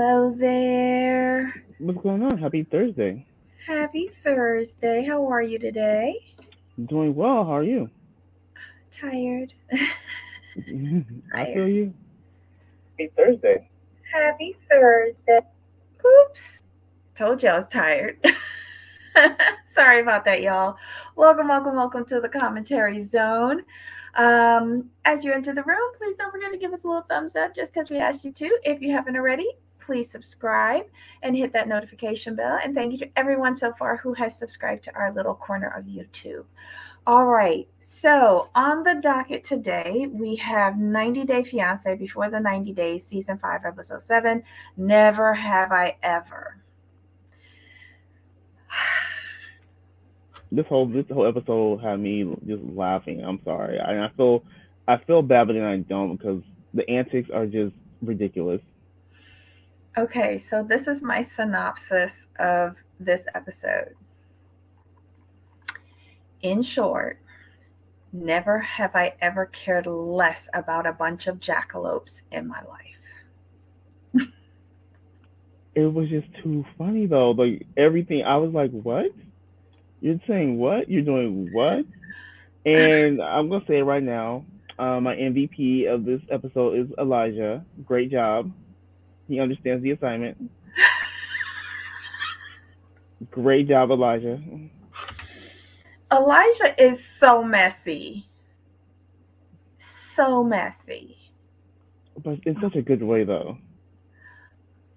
Hello there. What's going on? Happy Thursday. Happy Thursday. How are you today? Doing well. How are you? Tired. I Tired. feel you. Happy Thursday. Happy Thursday. Oops. Told you I was tired. Sorry about that, y'all. Welcome to the commentary zone. As you enter the room, please don't forget to give us a little thumbs up just because we asked you to. If you haven't already, please subscribe and hit that notification bell. And thank you to everyone so far who has subscribed to our little corner of YouTube. All right, so on the docket today, we have 90 Day Fiancé Before the 90 Days, Season 5, Episode 7, Never Have I Ever. This whole episode had me just laughing. I'm sorry. I feel bad, but then I don't because the antics are just ridiculous. Okay, so this is my synopsis of this episode. In short, never have I ever cared less about a bunch of jackalopes in my life. It was just too funny though. Like everything, I was like, "What? You're saying what? You're doing what?" And I'm gonna say it right now. My MVP of this episode is Elijah. Great job. He understands the assignment. Great job, Elijah. Elijah is so messy. So messy. But in such a good way though.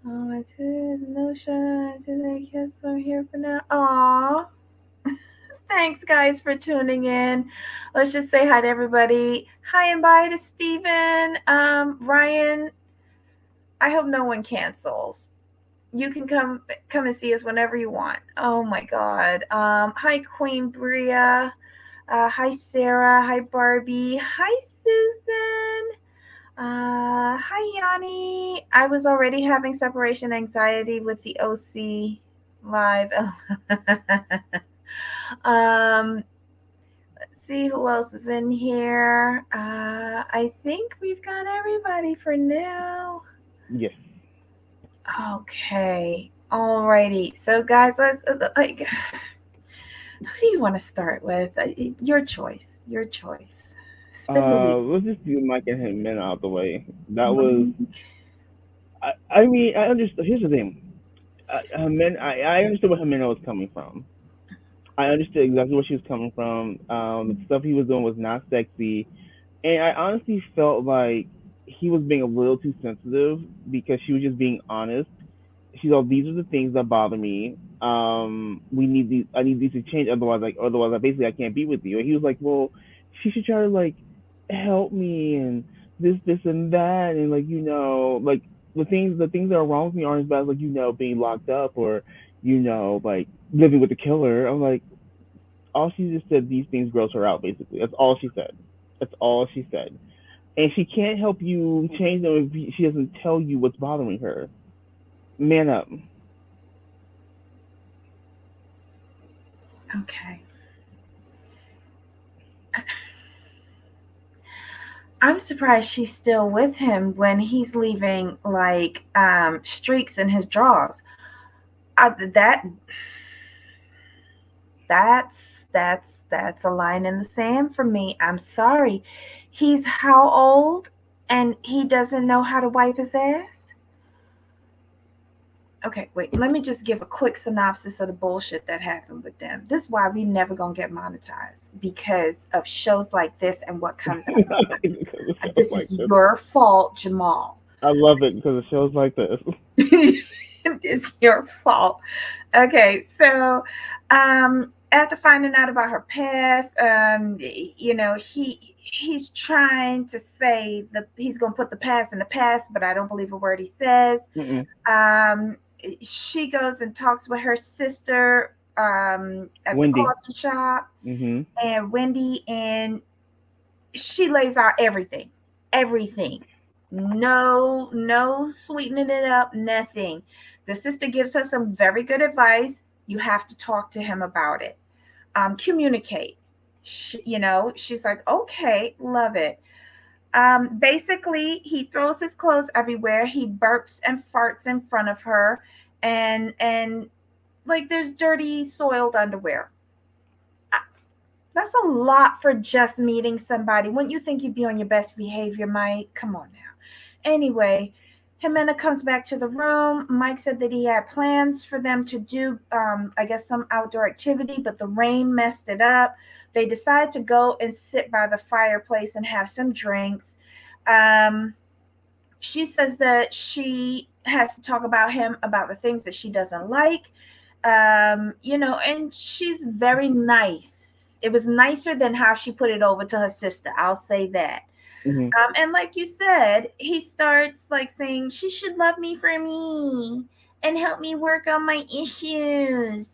Oh, I did no shine. I did I guess I'm here for now. Aw. Thanks, guys, for tuning in. Let's just say hi to everybody. Hi and bye to Steven. Ryan, I hope no one cancels. You can come and see us whenever you want. Oh my God. Hi Queen Bria. Hi Sarah. Hi Barbie. Hi Susan. Hi Yanni. I was already having separation anxiety with the OC live. Let's see who else is in here. I think we've got everybody for now. Yes. Okay. Alrighty. So guys, let's like who do you want to start with? Your choice. Your choice. Spin the wheel. Let's just do Mike and Ximena out the way. That was. I mean, I understand. Here's the thing. I understood where Ximena was coming from. I understood exactly where she was coming from. The stuff he was doing was not sexy, and I honestly felt like he was being a little too sensitive because she was just being honest. She's all, these are the things that bother me. We need these. I need these to change. Otherwise, I basically I can't be with you. And he was like, well, she should try to like help me and this and that and like like the things that are wrong with me aren't as bad as like being locked up or like living with the killer. I'm like, all she just said these things gross her out. Basically, that's all she said. That's all she said. And she can't help you change them if she doesn't tell you what's bothering her. Man up. Okay. I'm surprised she's still with him when he's leaving like streaks in his drawers. I, that that's that's a line in the sand for me. I'm sorry. He's how old and he doesn't know how to wipe his ass? Okay, wait, let me just give a quick synopsis of the bullshit that happened with them. This is why we never gonna get monetized because of shows like this and what comes out of Because of it. shows This is like this. your fault, Jamal. I love it because of shows like this. It's your fault. Okay, so after finding out about her past, he's trying to say that he's gonna put the past in the past, but I don't believe a word he says. Mm-mm. Um, she goes and talks with her sister at the Wendy. coffee shop, Hmm. and Wendy, and she lays out everything. No sweetening it up, nothing. The sister gives her some very good advice. You have to talk to him about it. Communicate. She's like, okay, love it. Basically, he throws his clothes everywhere. He burps and farts in front of her, and like there's dirty, soiled underwear. That's a lot for just meeting somebody. Wouldn't you think you'd be on your best behavior, Mike? Come on now. Anyway, Ximena comes back to the room. Mike said that he had plans for them to do, I guess, some outdoor activity, but the rain messed it up. They decide to go and sit by the fireplace and have some drinks. Um, she says that she has to talk about him, about the things that she doesn't like. And she's very nice. It was nicer than how she put it over to her sister. I'll say that. Hmm. And like you said, he starts like saying she should love me for me and help me work on my issues.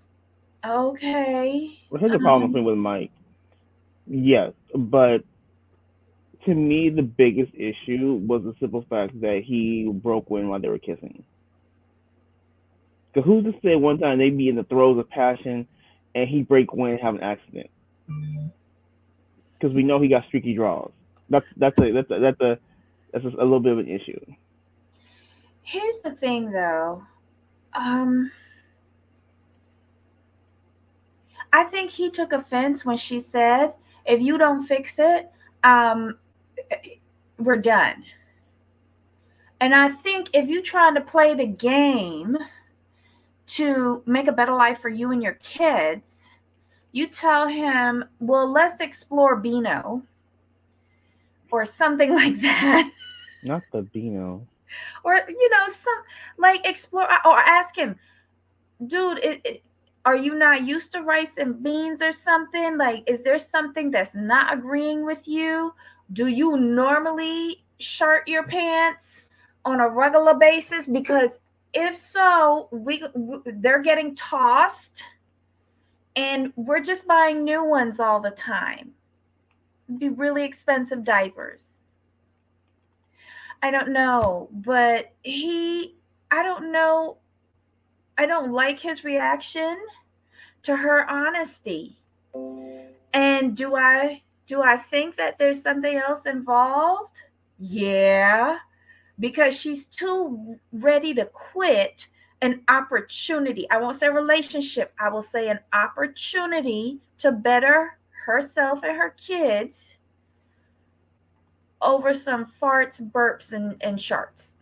Okay. Well, here's the problem with me with Mike. Yes, but to me, the biggest issue was the simple fact that he broke wind while they were kissing. Because who's to say one time they be in the throes of passion and he break wind and have an accident? Because we know he got streaky draws. That's a little bit of an issue. Here's the thing, though. Um, I think he took offense when she said, "If you don't fix it, um, we're done." And I think if you try to play the game to make a better life for you and your kids, you tell him, well, let's explore Beano or something like that. Not the Beano. Or, some like explore or ask him, dude, are you not used to rice and beans or something? Like, is there something that's not agreeing with you? Do you normally shirt your pants on a regular basis? Because if so, they're getting tossed and we're just buying new ones all the time. It'd be really expensive diapers. I don't know, but I don't know, I don't like his reaction to her honesty. And do I think that there's something else involved? Yeah, because she's too ready to quit an opportunity. I won't say relationship, I will say an opportunity to better herself and her kids over some farts, burps, and sharts.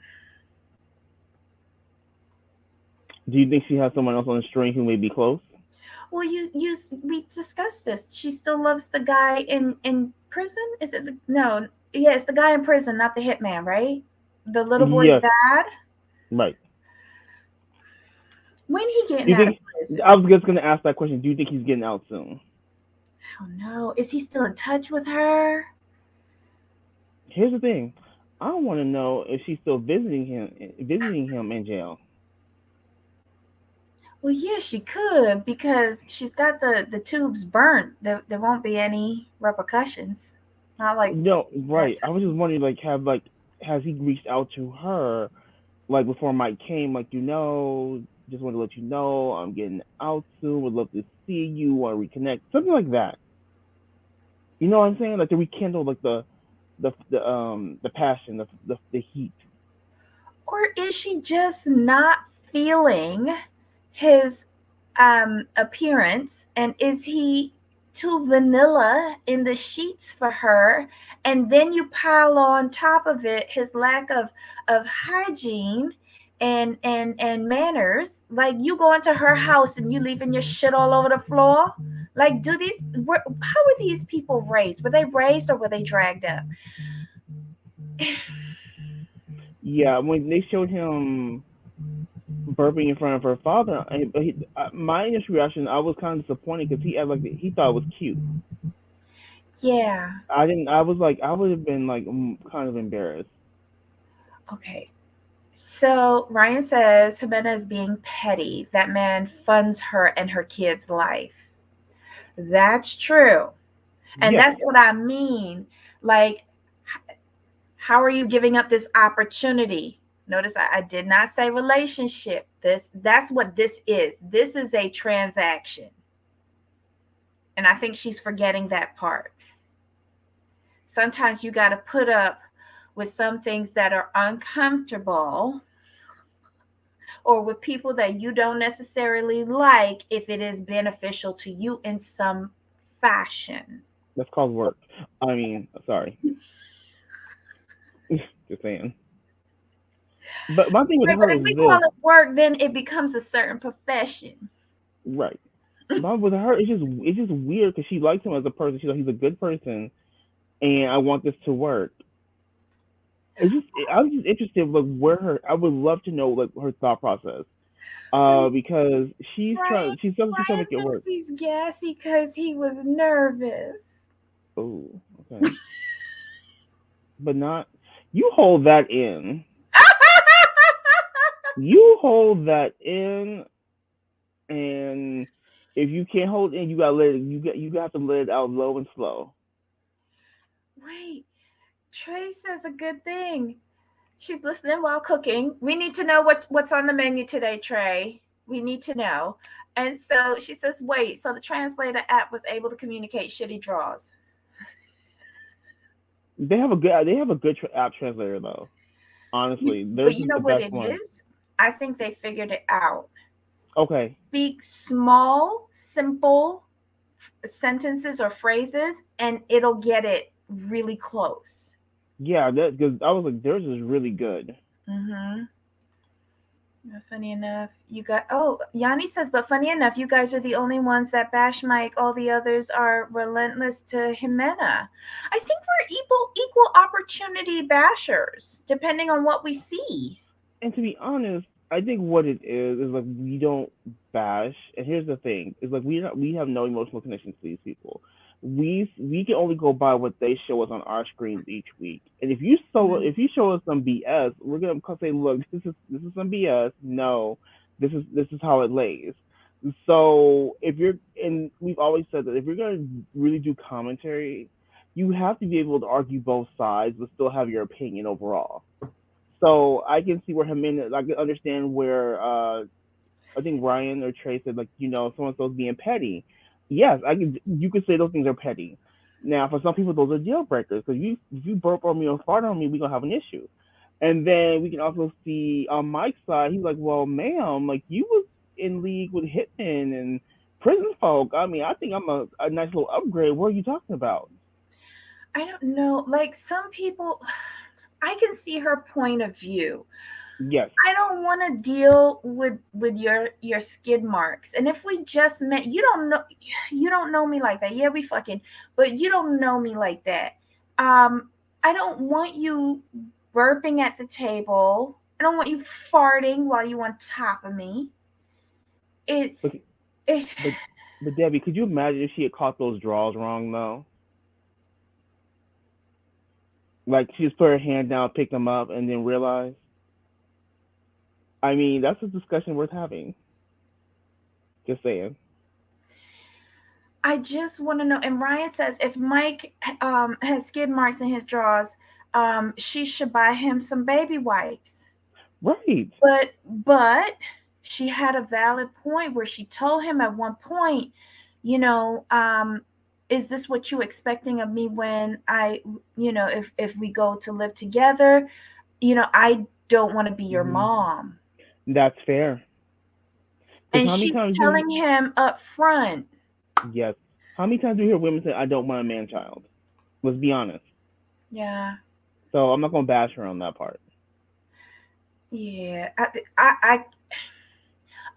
Do you think she has someone else on the string who may be close? Well, we discussed this. She still loves the guy in prison. Is it no? Yeah, it's the guy in prison, not the hitman, right? The little boy's Yes, dad. right. When he Do getting you out of think? prison? I was just gonna ask that question. Do you think he's getting out soon? I don't know. Is he still in touch with her? Here's the thing. I want to know if she's still visiting him in jail. Well, yeah, she could because she's got the tubes burnt. There won't be any repercussions. Not like No, that right. I was just wondering, has he reached out to her, like before Mike came, like just want to let you know I'm getting out soon. Would love to see you. Want to reconnect, something like that. You know what I'm saying? Like to rekindle like the passion, the heat. Or is she just not feeling his appearance? And is he too vanilla in the sheets for her? And then you pile on top of it his lack of hygiene and manners. Like you go into her house and you leaving your shit all over the floor. Like, how were these people raised? Were they raised or were they dragged up? Yeah, when they showed him burping in front of her father, my initial reaction, I was kind of disappointed because he thought it was cute. Yeah. I didn't. I was like, I would have been like kind of embarrassed. Okay. So Ryan says Ximena is being petty. That man funds her and her kid's life. That's true. And Yes, that's what I mean. Like, how are you giving up this opportunity? Notice I did not say relationship. That's what this is. This is a transaction. And I think she's forgetting that part. Sometimes you got to put up with some things that are uncomfortable or with people that you don't necessarily like if it is beneficial to you in some fashion. That's called work. I mean, sorry, just saying. But my thing with Right, but her if is we call this, it work, then it becomes a certain profession. right? My with her, it's just weird because she likes him as a person. She's like he's a good person, and I want this to work. I was just interested like where her. I would love to know like her thought process. Because Ryan, she's trying to Ryan make it thinks work. he's gassy because he was nervous. Oh, okay, but not. You hold that in. You hold that in, and if you can't hold it in, you gotta let it. You have to let it out low and slow. Wait, Trey says a good thing. She's listening while cooking. We need to know what's on the menu today, Trey. We need to know. And so she says, wait, so the translator app was able to communicate shitty draws. They have a good app translator though. Honestly, But theirs you is know the what best it one. is? I think they figured it out. Okay, Speak small, simple sentences or phrases, and it'll get it really close. yeah, that because I was like theirs is really good. Mm-hmm. Funny enough, you got. Oh, Yanni says, but funny enough, you guys are the only ones that bash Mike. All the others are relentless to Ximena. I think we're equal opportunity bashers, depending on what we see. And to be honest, I think what it is like we don't bash. And here's the thing: is like we have no emotional connection to these people. We can only go by what they show us on our screens each week. And if you show us some BS, we're gonna say, look, this is some BS. No, this is how it lays. So if you're and we've always said that if you're gonna really do commentary, you have to be able to argue both sides but still have your opinion overall. So I can see where Jimenez, I can understand where I think Ryan or Trey said like someone's supposed being petty. Yes, I can. You could say those things are petty. Now, for some people, those are deal breakers. Because if you burp on me or fart on me, we gonna have an issue. And then we can also see on Mike's side, he's like, "Well, ma'am, like you was in league with hitmen and prison folk. I mean, I think I'm a nice little upgrade. What are you talking about?" I don't know. Like some people, I can see her point of view. Yes. I don't want to deal with your skid marks. And if we just met, you don't know me like that. Yeah, we fucking, but you don't know me like that. Um, I don't want you burping at the table. I don't want you farting while you on top of me. But It's it's but but Debbie, could you imagine if she had caught those draws wrong though? Like she just put her hand down, picked them up, and then realized. I mean, that's a discussion worth having. Just saying. I just want to know. And Ryan says if Mike has skid marks in his drawers, she should buy him some baby wipes. Right. But she had a valid point where she told him at one point, you know, is this what you expecting of me when if we go to live together? I don't want to be your Hmm. mom. That's fair. Because And how many she's times do telling him up front. yes? How many times do you hear women say, "I don't want a man child"? Let's be honest. Yeah. So I'm not gonna bash her on that part. Yeah. I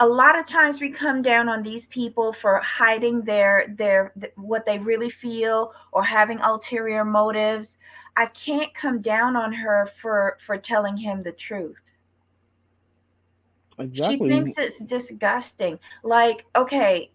a lot of times we come down on these people for hiding their what they really feel or having ulterior motives. I can't come down on her for telling him the truth. She thinks Exactly. it's disgusting. Like, okay,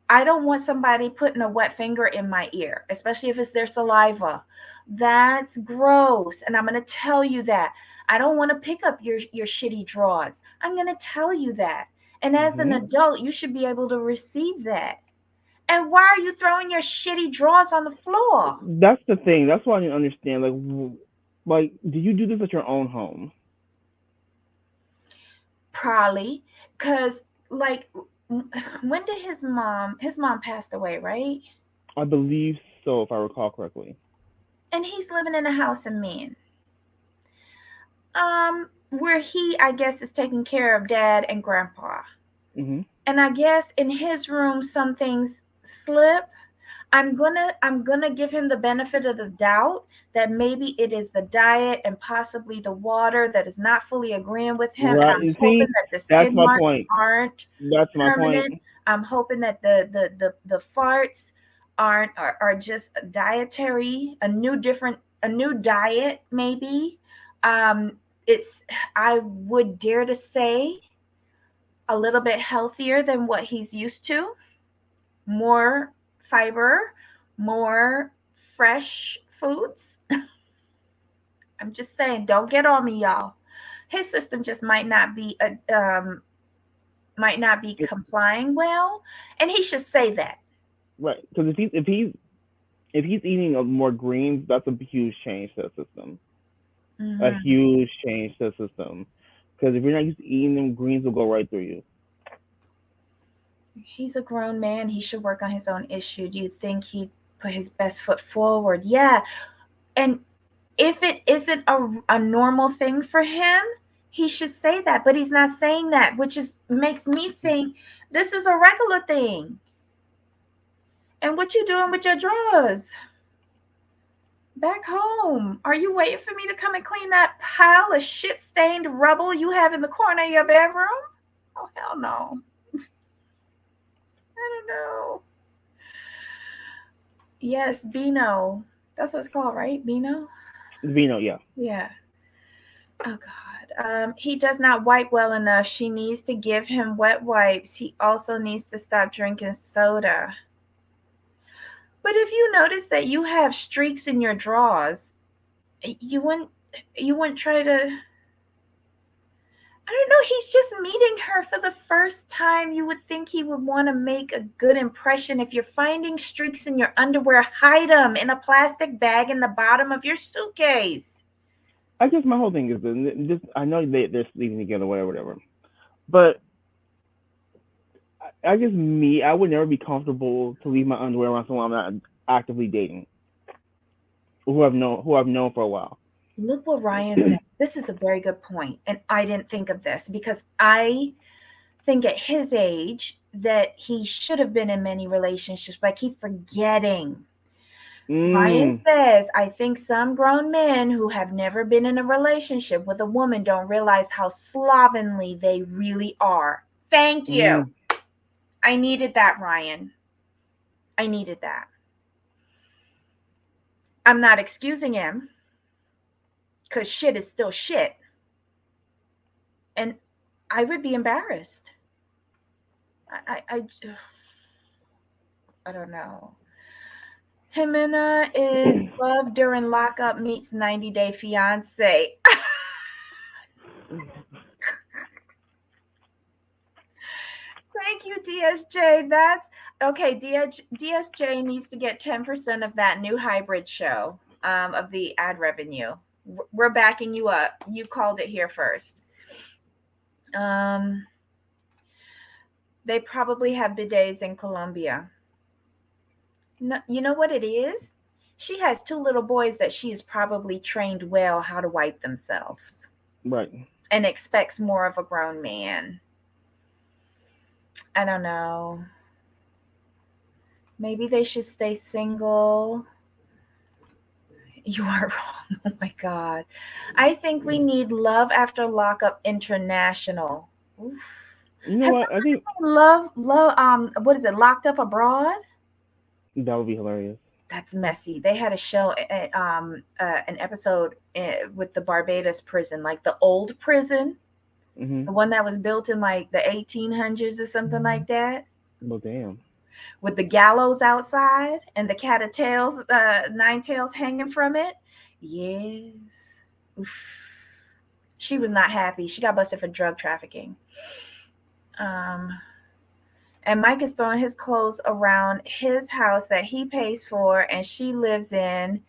I don't want somebody putting a wet finger in my ear, especially if it's their saliva. That's gross, and I'm going to tell you that. I don't want to pick up your shitty drawers. I'm going to tell you that. And as an Hmm. adult, you should be able to receive that. And why are you throwing your shitty drawers on the floor? That's the thing. That's why I didn't understand. Like, do you do this at your own home? Probably because like when did his mom passed away, right? I believe so, if I recall correctly. And he's living in a house of men. where he, I guess, is taking care of dad and grandpa. Hmm. And I guess in his room some things slip. I'm gonna give him the benefit of the doubt that maybe it is the diet and possibly the water that is not fully agreeing with him. And Right. I'm You hoping see, that the that's skin my marks point. aren't That's my point. permanent. I'm hoping that the farts are just dietary, a new diet maybe. Um, it's I would dare to say a little bit healthier than what he's used to, more fiber, more fresh foods. I'm just saying, don't get on me, y'all. His system just might not be complying well, and he should say that. Right. Because if he's eating more greens, that's a huge change to the system. A Hmm. huge change to the system. Because if you're not used to eating them, greens will go right through you. He's a grown man. He should work on his own issue. Do you think he'd put his best foot forward? Yeah. And if it isn't a normal thing for him, he should say that. But he's not saying that, which is makes me think this is a regular thing. And what you doing with your drawers? Back home. Are you waiting for me to come and clean that pile of shit stained rubble you have in the corner of your bedroom? Oh, hell no. I don't know. Yes, Beano. That's what it's called, right? Beano? Vino, yeah. Yeah. Oh, God. He does not wipe well enough. She needs to give him wet wipes. He also needs to stop drinking soda. But if you notice that you have streaks in your drawers, you wouldn't you wouldn't try to, I don't know, he's just meeting her for the first time. You would think he would want to make a good impression. If you're finding streaks in your underwear, hide them in a plastic bag in the bottom of your suitcase. I guess my whole thing is this. I know they're sleeping together, whatever. But I guess I would never be comfortable to leave my underwear around someone I'm not actively dating, who I've known for a while. Look what Ryan said. This is a very good point, and I didn't think of this because I think at his age that he should have been in many relationships, but I keep forgetting. Ryan Mm, says, I think some grown men who have never been in a relationship with a woman don't realize how slovenly they really are. Thank you. mm, I needed that, Ryan. I needed that. I'm not excusing him because shit is still shit. And I would be embarrassed. I I don't know. Ximena is love during lockup meets 90-day fiance. Thank you, DSJ. That's okay. DSJ needs to get 10% of that new hybrid show, of the ad revenue. We're backing you up. You called it here first. Um, they probably have bidets in Colombia. No, you know what it is? She has two little boys that she has probably trained well how to wipe themselves right. and expects more of a grown man. I don't know. Maybe they should stay single. You are wrong. Oh my God. I think we need Love After Lockup International. Oof. You know Have what? I you think ever seen Love, what is it, Locked Up Abroad? that would be hilarious. That's messy. They had a show, an episode with the Barbados prison, like the old prison, Hmm. the one that was built in like the 1800s or something like that, Well, damn. with the gallows outside and the cat of tails, nine tails hanging from it. Yes. Oof. She was not happy. She got busted for drug trafficking. Um, and Mike is throwing his clothes around his house that he pays for and she lives in.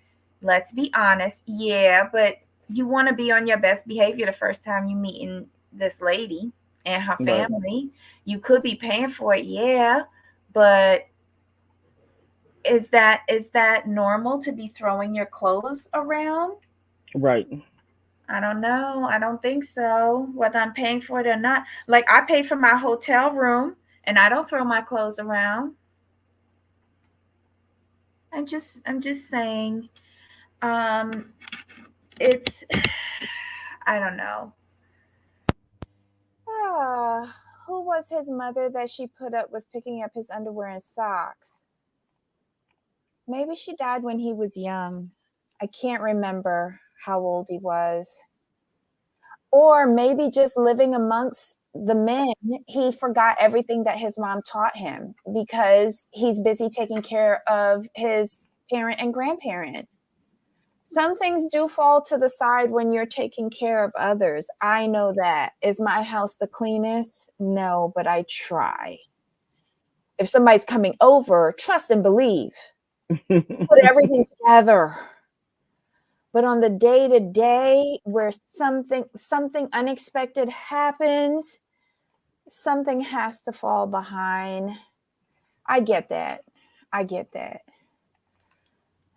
Let's be honest. Yeah, but you want to be on your best behavior the first time you meeting this lady and her Right. family. You could be paying for it, yeah, but is that normal to be throwing your clothes around? Right. I don't know. I don't think so. Whether I'm paying for it or not. Like I pay for my hotel room and I don't throw my clothes around. I'm just saying. Um it's I don't know. Ah, who was his mother that she put up with picking up his underwear and socks? Maybe she died when he was young. I can't remember how old he was. Or maybe just living amongst the men, he forgot everything that his mom taught him because he's busy taking care of his parent and grandparent. Some things do fall to the side when you're taking care of others. I know that. Is my house the cleanest? No, but I try. If somebody's coming over, trust and believe. Put everything together. But on the day to day where something unexpected happens, something has to fall behind. I get that. I get that.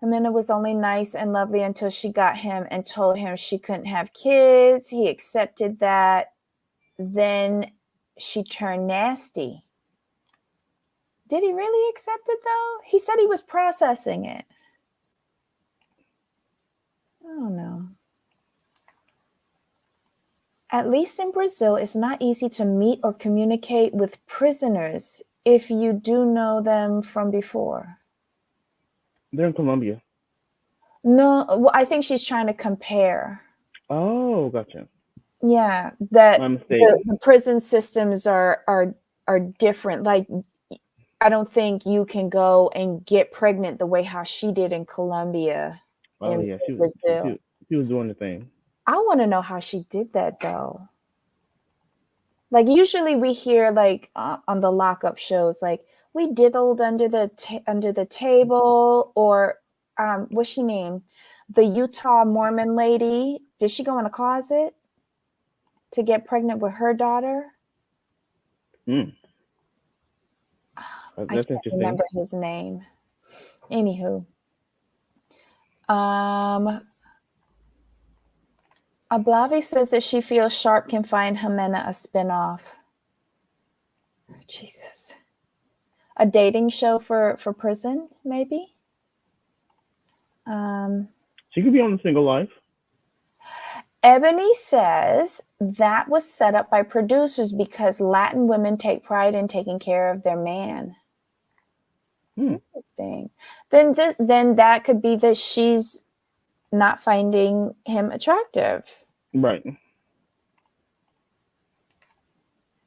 Ximena was only nice and lovely until she got him and told him she couldn't have kids. He accepted that. Then she turned nasty. Did he really accept it though? He said he was processing it. I don't know. At least in Brazil, it's not easy to meet or communicate with prisoners if you do know them from before. They're in Colombia. No, well, I think she's trying to compare. Oh, gotcha. Yeah, that My mistake. the prison systems are different. Like, I don't think you can go and get pregnant the way how she did in Colombia. Oh In yeah, Brazil. she was doing the thing. I want to know how she did that though. Like usually we hear like on the lockup shows, like we diddled under the table, or what's she name? The Utah Mormon lady. Did she go in a closet to get pregnant with her daughter? Mm. I That's can't interesting. remember his name. Anywho, Ablavi says that she feels Sharp can find Ximena a spinoff. Jesus. A dating show for prison, maybe? She could be on the Single Life. Ebony says that was set up by producers because Latin women take pride in taking care of their man. Interesting. Then that could be that she's not finding him attractive. Right.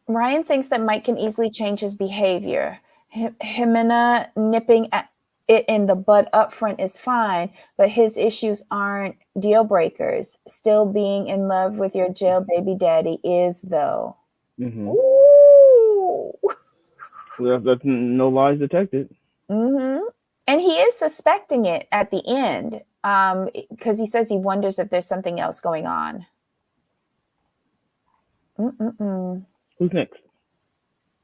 Ryan thinks that Mike can easily change his behavior. Ximena nipping at it in the bud up front is fine, but his issues aren't deal breakers. Still being in love with your jail baby daddy is, though. Mm-hmm. Ooh. That's no lies detected. Mm-hmm. And he is suspecting it at the end, because he says he wonders if there's something else going on. Who's next?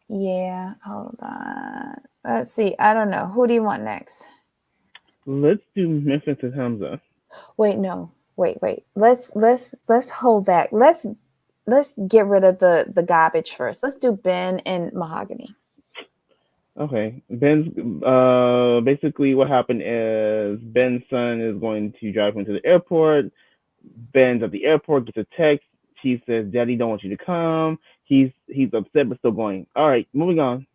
Yeah, hold on. Let's see. I don't know. Who do you want next? Let's do Memphis and Hamza. Wait, no. Wait. Let's hold back. Let's get rid of the garbage first. Let's do Ben and Mahogany. Okay. Ben's basically what happened is Ben's son is going to drive him to the airport. Ben's at the airport, gets a text. She says, "Daddy don't want you to come." He's upset but still going. All right, moving on.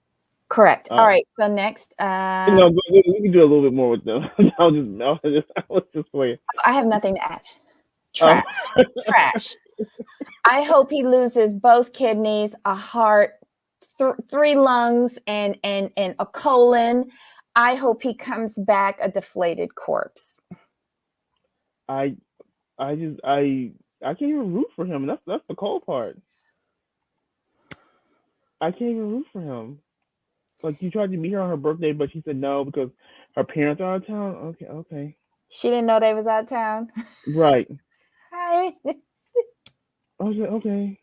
Correct. All right. So next, no, we can do a little bit more with them. I was just playing. I have nothing to add. Trash. Trash. I hope he loses both kidneys, a heart, 3 lungs, and a colon. I hope he comes back a deflated corpse. I can't even root for him. That's the cold part. I can't even root for him. Like, you tried to meet her on her birthday, but she said no because her parents are out of town. Okay. She didn't know they was out of town. Right. I was like, okay.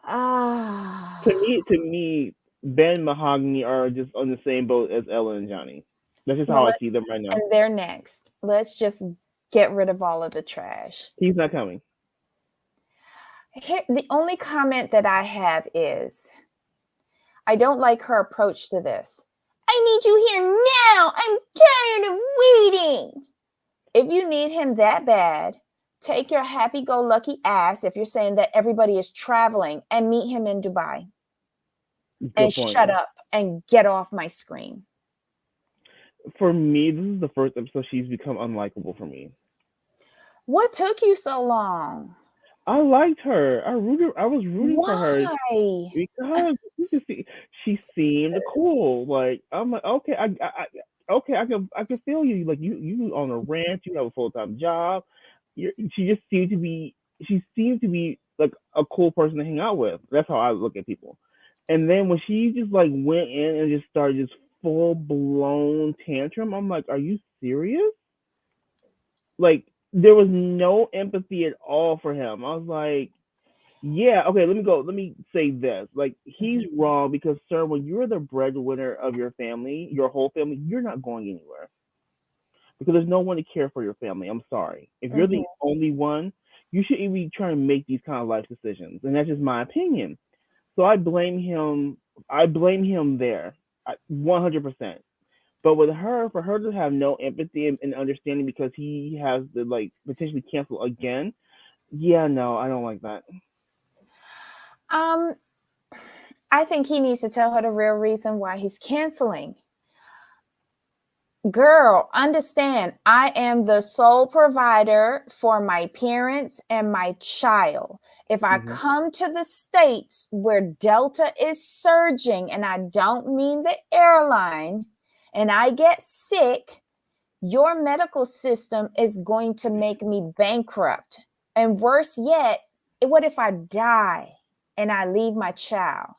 To me, Ben and Mahogany are just on the same boat as Ella and Johnny. That's just how I see them right now. And they're next. Let's just get rid of all of the trash. He's not coming. Here, the only comment that I have is I don't like her approach to this. I need you here now. I'm tired of waiting. If you need him that bad, take your happy-go-lucky ass, if you're saying that everybody is traveling, and meet him in Dubai. Good point. Shut up and get off my screen. For me, this is the first episode she's become unlikable for me. What took you so long? I liked her. I was rooting for her Why? because you can see she seemed cool. Like I'm like, okay, I can feel you. Like you on a ranch, you have a full-time job. She just seemed to be. She seemed to be like a cool person to hang out with. That's how I look at people. And then when she just like went in and just started just full blown tantrum, I'm like, are you serious? Like there was no empathy at all for him. I was like, yeah, okay, let me say this. Like he's wrong because sir, when you're the breadwinner of your family, your whole family, you're not going anywhere. Because there's no one to care for your family. I'm sorry. If you're the only one, you shouldn't be trying to make these kind of life decisions. And that's just my opinion. So I blame him. I blame him there, 100%. But with her, for her to have no empathy and understanding because he has to like potentially cancel again, yeah, no, I don't like that. I think he needs to tell her the real reason why he's canceling. Girl, understand, I am the sole provider for my parents and my child. If I come to the States where Delta is surging, and I don't mean the airline, and I get sick, your medical system is going to make me bankrupt. And worse yet, what if I die and I leave my child?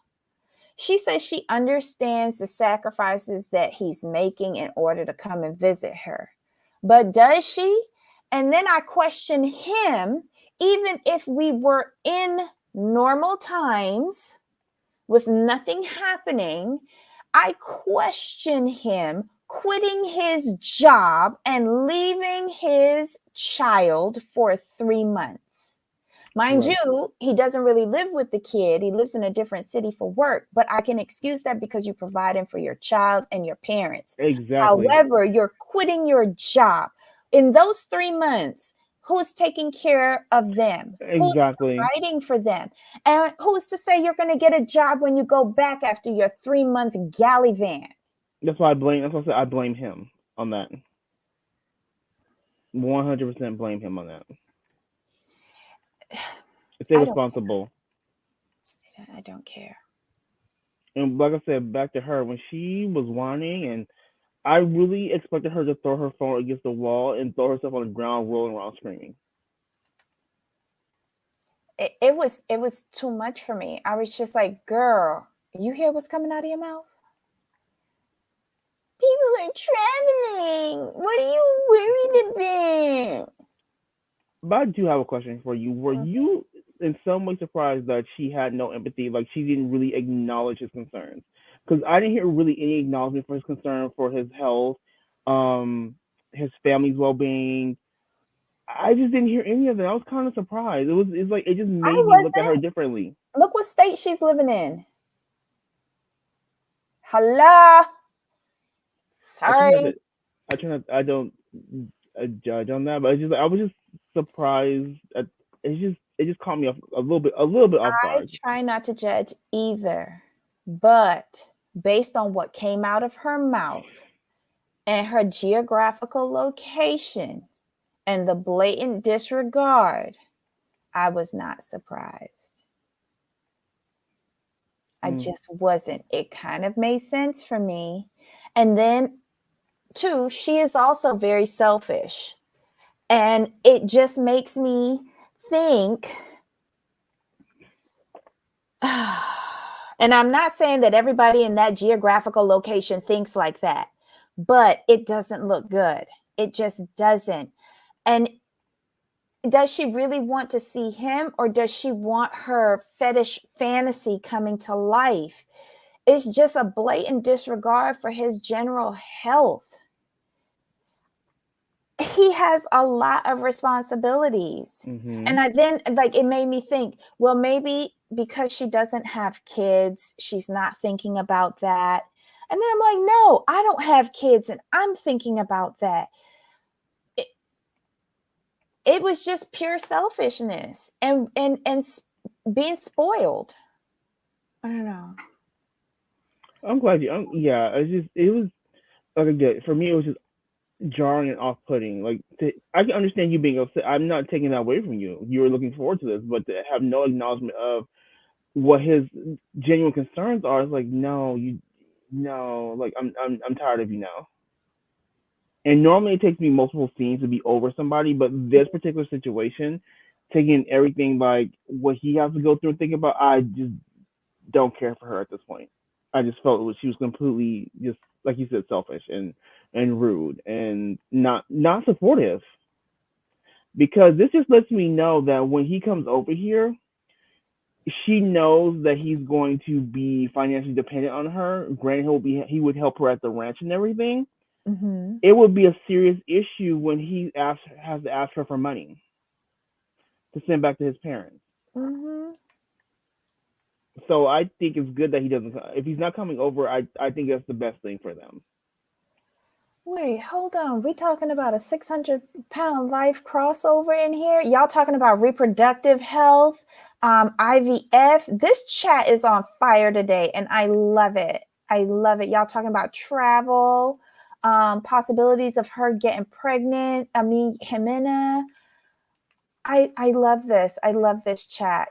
She says she understands the sacrifices that he's making in order to come and visit her. But does she? And then I question him, even if we were in normal times with nothing happening, I question him quitting his job and leaving his child for 3 months. Mind you, he doesn't really live with the kid. He lives in a different city for work, but I can excuse that because you're providing for your child and your parents. Exactly. However, you're quitting your job. In those 3 months, who's taking care of them? Exactly. Who's providing for them? And who's to say you're going to get a job when you go back after your 3-month galley van? That's why I said I blame him on that. 100% blame him on that. It's irresponsible. I don't care. And like I said, back to her, when she was whining, and I really expected her to throw her phone against the wall and throw herself on the ground, rolling around screaming. It was too much for me. I was just like, girl, you hear what's coming out of your mouth? People are traveling. What are you worried about? But I do have a question for you. Were you in some way surprised that she had no empathy? Like she didn't really acknowledge his concerns? Because I didn't hear really any acknowledgement for his concern for his health, his family's well-being. I just didn't hear any of it. I was kind of surprised. It's like it just made me look at her differently. Look what state she's living in. Hello. Sorry. I don't judge on that, but I was just surprised. It just caught me off a little bit off guard. I try not to judge either, but based on what came out of her mouth and her geographical location and the blatant disregard, I was not surprised. I just wasn't. It kind of made sense for me. And then, too, she is also very selfish. And it just makes me think, and I'm not saying that everybody in that geographical location thinks like that, but it doesn't look good. It just doesn't. And does she really want to see him, or does she want her fetish fantasy coming to life? It's just a blatant disregard for his general health. he has a lot of responsibilities. Mm-hmm. And then like it made me think, well, maybe because she doesn't have kids, she's not thinking about that. And then I'm like, no, I don't have kids and I'm thinking about that. It was just pure selfishness and being spoiled. I don't know. I'm glad you. Yeah, it was like again for me. It was just jarring and off-putting. Like I can understand you being upset. I'm not taking that away from you. You were looking forward to this, but to have no acknowledgement of what his genuine concerns are, it's like no, you no, like I'm tired of you now. And normally it takes me multiple scenes to be over somebody, but this particular situation, taking everything like what he has to go through and think about, I just don't care for her at this point. I just felt it was she was completely just like you said, selfish and rude and not supportive. Because this just lets me know that when he comes over here, she knows that he's going to be financially dependent on her. Granted, he would help her at the ranch and everything. Mm-hmm. It would be a serious issue when has to ask her for money to send back to his parents. Mm-hmm. So I think it's good that he doesn't. If he's not coming over, I think that's the best thing for them. Wait, hold on. We talking about a 600-pound life crossover in here? Y'all talking about reproductive health, IVF? This chat is on fire today, and I love it. I love it. Y'all talking about travel, possibilities of her getting pregnant. I mean, Ximena. I love this. I love this chat.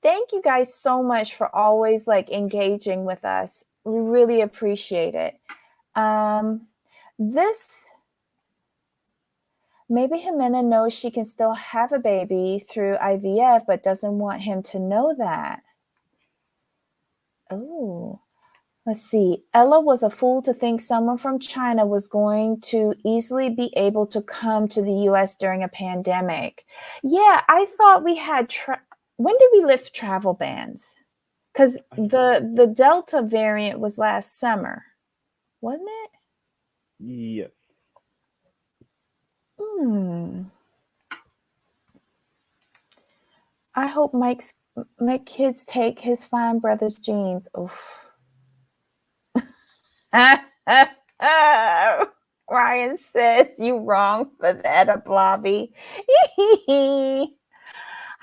Thank you guys so much for always like engaging with us. We really appreciate it. This maybe Ximena knows she can still have a baby through IVF, but doesn't want him to know that. Oh, let's see. Ella was a fool to think someone from China was going to easily be able to come to the US during a pandemic. Yeah, I thought we had. When did we lift travel bans? Because the Delta variant was last summer, wasn't it? Yes. I hope Mike's kids take his fine brother's genes. Oof. Ryan says you wrong for that, a blobby.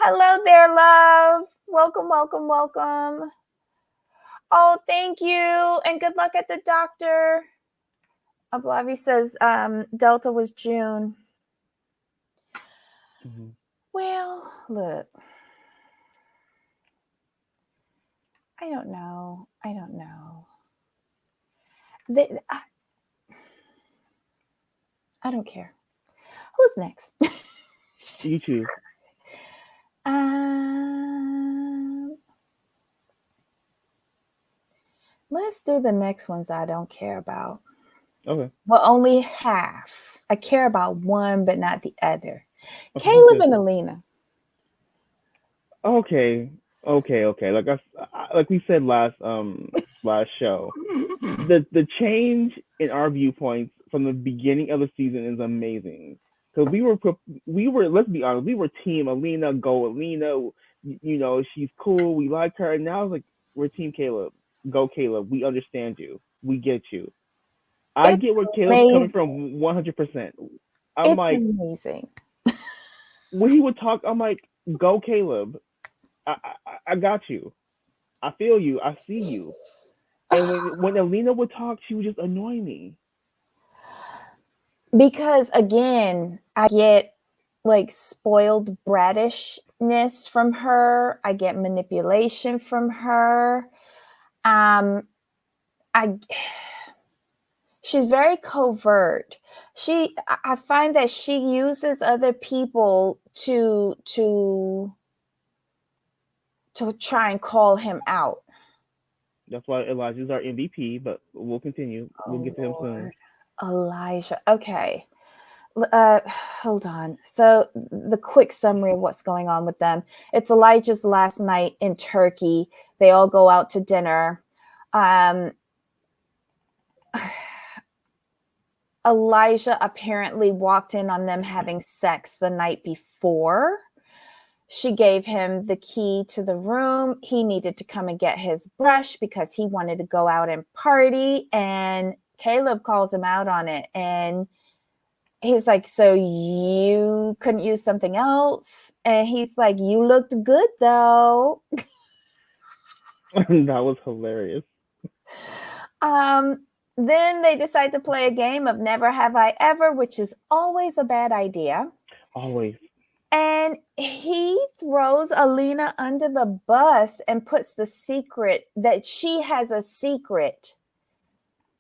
Hello there, love. Welcome, welcome, welcome. Oh, thank you, and good luck at the doctor. Ablavi says Delta was June. Mm-hmm. Well, look. I don't know. I don't care. Who's next? You choose. Let's do the next ones I don't care about. Okay. Well, only half. I care about one, but not the other. Okay, Caleb good. and Alina. Okay. Like we said last show, the change in our viewpoints from the beginning of the season is amazing. Because we were let's be honest, we were team Alina, go Alina. You know she's cool, we like her, and now it's like we're team Caleb, go Caleb. We understand you, we get you. I It's get where Caleb's coming amazing. from 100%. I'm It's like amazing. when he would talk, I'm like, go Caleb. I got you. I feel you. I see you. And when Alina would talk, she would just annoy me. Because again, I get like spoiled brattishness from her. I get manipulation from her. I she's very covert. I find that she uses other people to try and call him out. That's why Elijah's our MVP, but we'll continue. We'll Oh get to him soon. Lord. Elijah. Okay. Hold on. So the quick summary of what's going on with them. It's Elijah's last night in Turkey. They all go out to dinner. Elijah apparently walked in on them having sex the night before. She gave him the key to the room. He needed to come and get his brush because he wanted to go out and party. And Caleb calls him out on it. And he's like, so you couldn't use something else? And he's like, you looked good though. That was hilarious. Then they decide to play a game of Never Have I Ever, which is always a bad idea. Always. And he throws Alina under the bus and puts the secret that she has a secret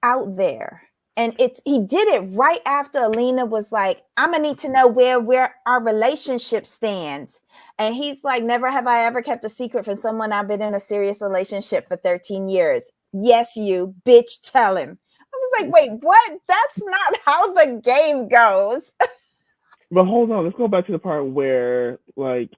out there. And he did it right after Alina was like, I'm gonna need to know where our relationship stands. And he's like, never have I ever kept a secret from someone I've been in a serious relationship for 13 years. Yes, you bitch, tell him. I was like, wait, what? That's not how the game goes. But hold on, let's go back to the part where like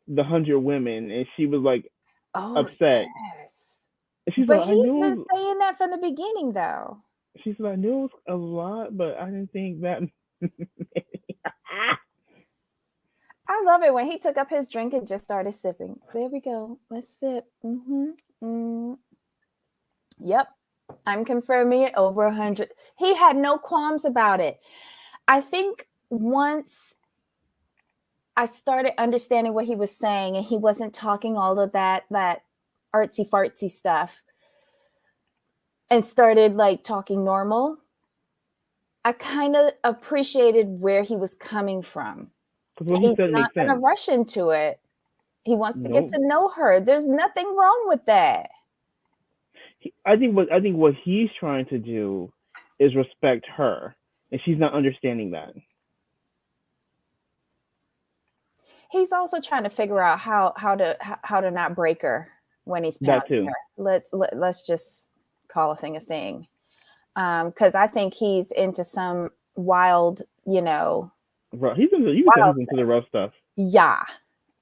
the 100 women, and she was like upset. Yes. And she's But like, he's been saying that from the beginning, though. She said, I knew it was a lot, but I didn't think that. I love it when he took up his drink and just started sipping. There we go. Let's sip. Yep. I'm confirming it, over 100. He had no qualms about it. I think once I started understanding what he was saying and he wasn't talking all of that artsy fartsy stuff and started like talking normal, I kind of appreciated where he was coming from. He's not going to rush into it. He wants to get to know her. There's nothing wrong with that. I think what he's trying to do is respect her, and she's not understanding that. He's also trying to figure out how to not break her when he's pounding her. Let's just call a thing. Because I think he's into some wild, He's into the rough stuff. Yeah.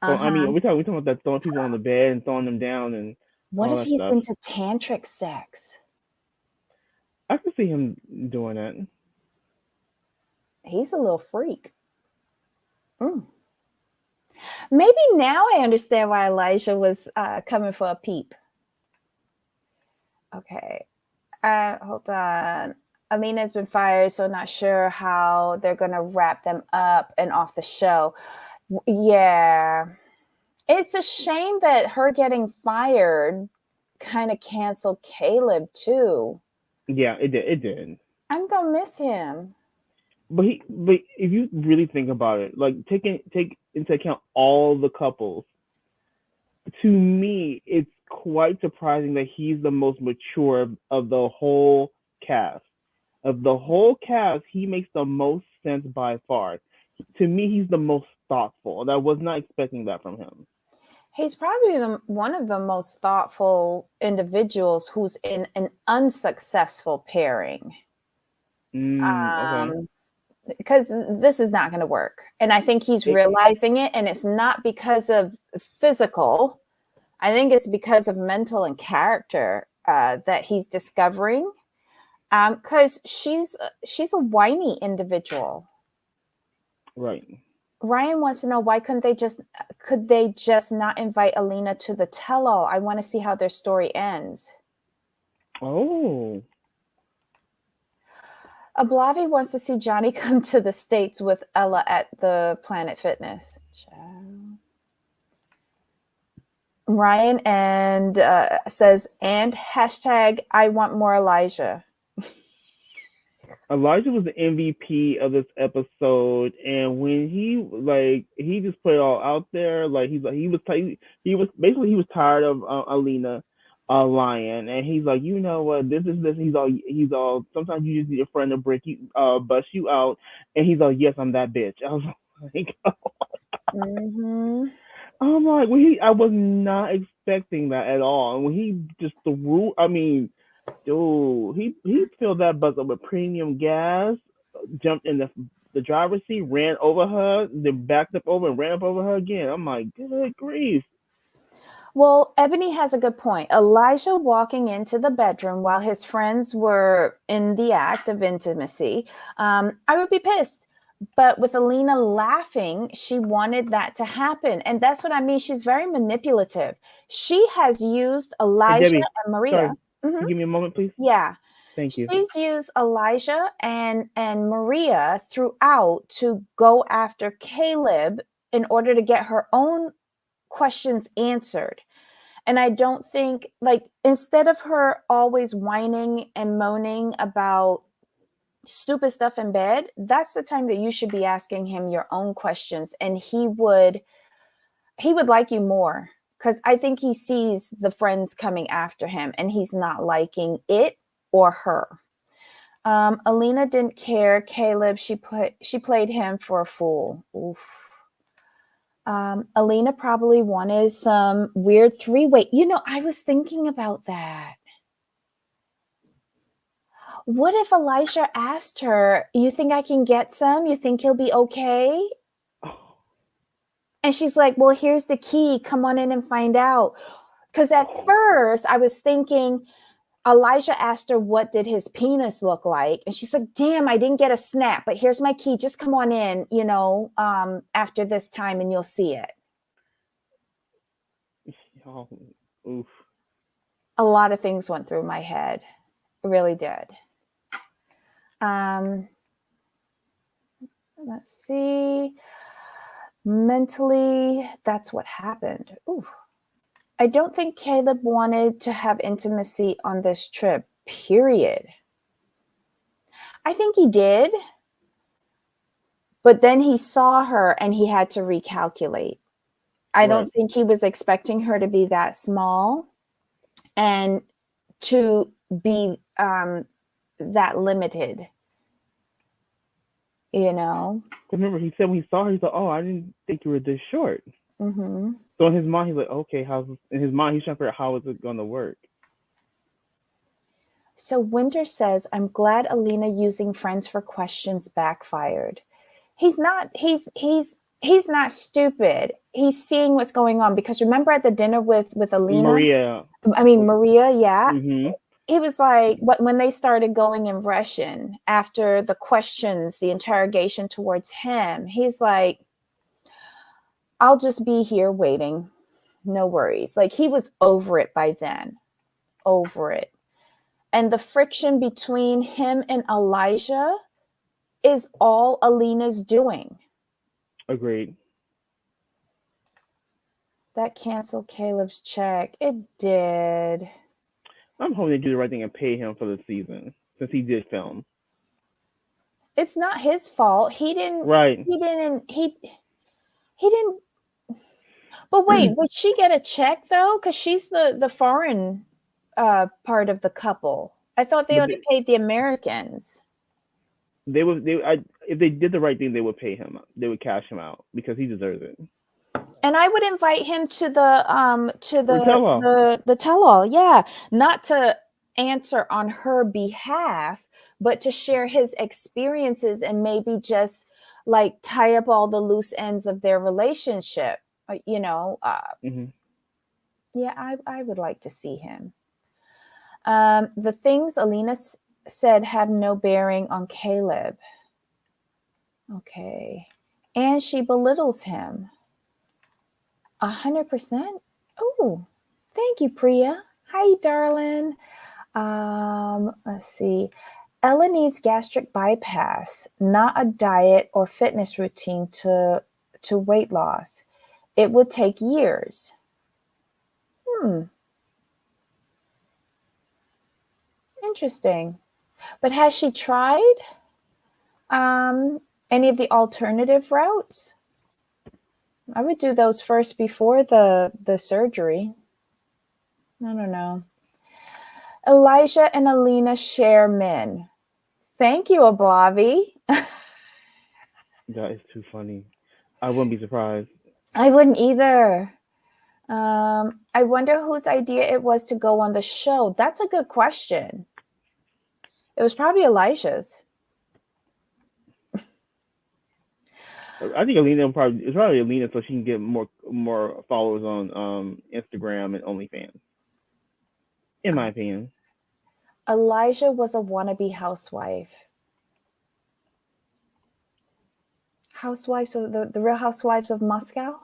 So, I mean, we're talking about that, throwing people on the bed and throwing them down, and what if he's into tantric sex? I can see him doing that. He's a little freak. Maybe now I understand why Elijah was coming for a peep. Okay. Hold on. Alina's been fired, so not sure how they're going to wrap them up and off the show. Yeah. It's a shame that her getting fired kind of canceled Caleb too. Yeah, it did. I'm going to miss him. But if you really think about it, like take into account all the couples, to me, it's quite surprising that he's the most mature of the whole cast. Of the whole cast, he makes the most sense by far. To me, he's the most thoughtful, and I was not expecting that from him. He's probably one of the most thoughtful individuals who's in an unsuccessful pairing. Okay. Because this is not going to work. And I think he's realizing it, and it's not because of physical. I think it's because of mental and character that he's discovering. Because she's a whiny individual. Right. Ryan wants to know, why could they just not invite Alina to the tell-all? I want to see how their story ends. Oh. Ablavi wants to see Johnny come to the States with Ella at the Planet Fitness. Ryan and says, and hashtag I want more Elijah. Elijah was the MVP of this episode, and when he just put it all out there, like he was tired of Alina lying, and he's like, you know what, this. He's all. Sometimes you just need a friend to break you, bust you out, and he's like, yes, I'm that bitch. I was like, I'm like, I was not expecting that at all, and when he just threw, I mean. Dude, he filled that bus up with premium gas, jumped in the driver's seat, ran over her, then backed up over and ran up over her again. I'm like, good grief. Well, Ebony has a good point. Elijah walking into the bedroom while his friends were in the act of intimacy, I would be pissed. But with Alina laughing, she wanted that to happen. And that's what I mean. She's very manipulative. She has used Hey, Elijah Debbie, and Maria. sorry. Mhm. Can you give me a moment, please? Yeah. Thank you. She's used Elijah and Maria throughout to go after Caleb in order to get her own questions answered. And I don't think, like, instead of her always whining and moaning about stupid stuff in bed, that's the time that you should be asking him your own questions, and he would like you more, because I think he sees the friends coming after him and he's not liking it or her. Alina didn't care. Caleb, she played him for a fool. Oof. Alina probably wanted some weird three-way. I was thinking about that. What if Elisha asked her, "You think I can get some? You think he'll be okay?" Oh, And she's like, "Well, here's the key. Come on in and find out." Because at first I was thinking Elijah asked her, "What did his penis look like?" And she's like, "Damn, I didn't get a snap, but here's my key. Just come on in, after this time and you'll see it." oh, oof. A lot of things went through my head. It really did. Let's see. Mentally, that's what happened. Ooh. I don't think Caleb wanted to have intimacy on this trip, period. I think he did, but then he saw her and he had to recalculate. I don't Right. think he was expecting her to be that small and to be that limited, you know? Remember, he said when he saw her, he's like, "Oh, I didn't think you were this short." Mm-hmm. So in his mind, he's like, "Okay, in his mind, he's trying to figure out how is it going to work." So Winter says, "I'm glad Alina using friends for questions backfired." He's not stupid. He's seeing what's going on, because remember at the dinner with Alina, Maria. I mean Maria, yeah. Mm-hmm. He was like, when they started going in Russian after the questions, the interrogation towards him, he's like, "I'll just be here waiting. No worries." Like, he was over it by then. Over it. And the friction between him and Elijah is all Alina's doing. Agreed. That canceled Caleb's check. It did. I'm hoping they do the right thing and pay him for the season since he did film. It's not his fault. Right. He didn't. But wait, would she get a check though? Because she's the foreign part of the couple. I thought they But only paid the Americans. if they did the right thing, they would pay him. They would cash him out because he deserves it. And I would invite him to the Tell her. the tell-all, yeah, not to answer on her behalf, but to share his experiences and maybe just like tie up all the loose ends of their relationship. Mm-hmm. Yeah, I would like to see him. The things Alina said had no bearing on Caleb. Okay, and she belittles him. 100%. Oh, thank you, Priya. Hi, darling. Let's see. Ella needs gastric bypass, not a diet or fitness routine to weight loss. It would take years. Interesting. But has she tried any of the alternative routes? I would do those first before the surgery. I don't know. Elijah and Alina share men. Thank you, Ablavi. That is too funny. I wouldn't be surprised. I wouldn't either. I wonder whose idea it was to go on the show. That's a good question. It was probably Elijah's. I think Alina probably it's probably Alina so she can get more followers on Instagram and OnlyFans. In my opinion. Elijah was a wannabe housewife. Housewives of the Real Housewives of Moscow.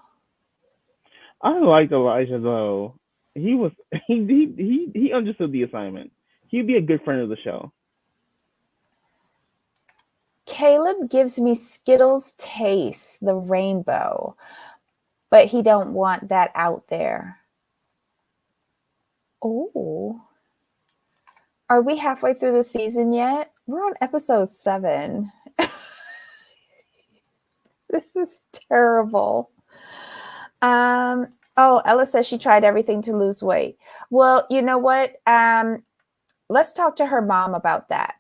I liked Elijah though. He was he understood the assignment. He'd be a good friend of the show. Caleb gives me Skittles taste, the rainbow, but he don't want that out there. Oh, are we halfway through the season yet? We're on episode 7. This is terrible. Oh, Ella says she tried everything to lose weight. Well, you know what? Let's talk to her mom about that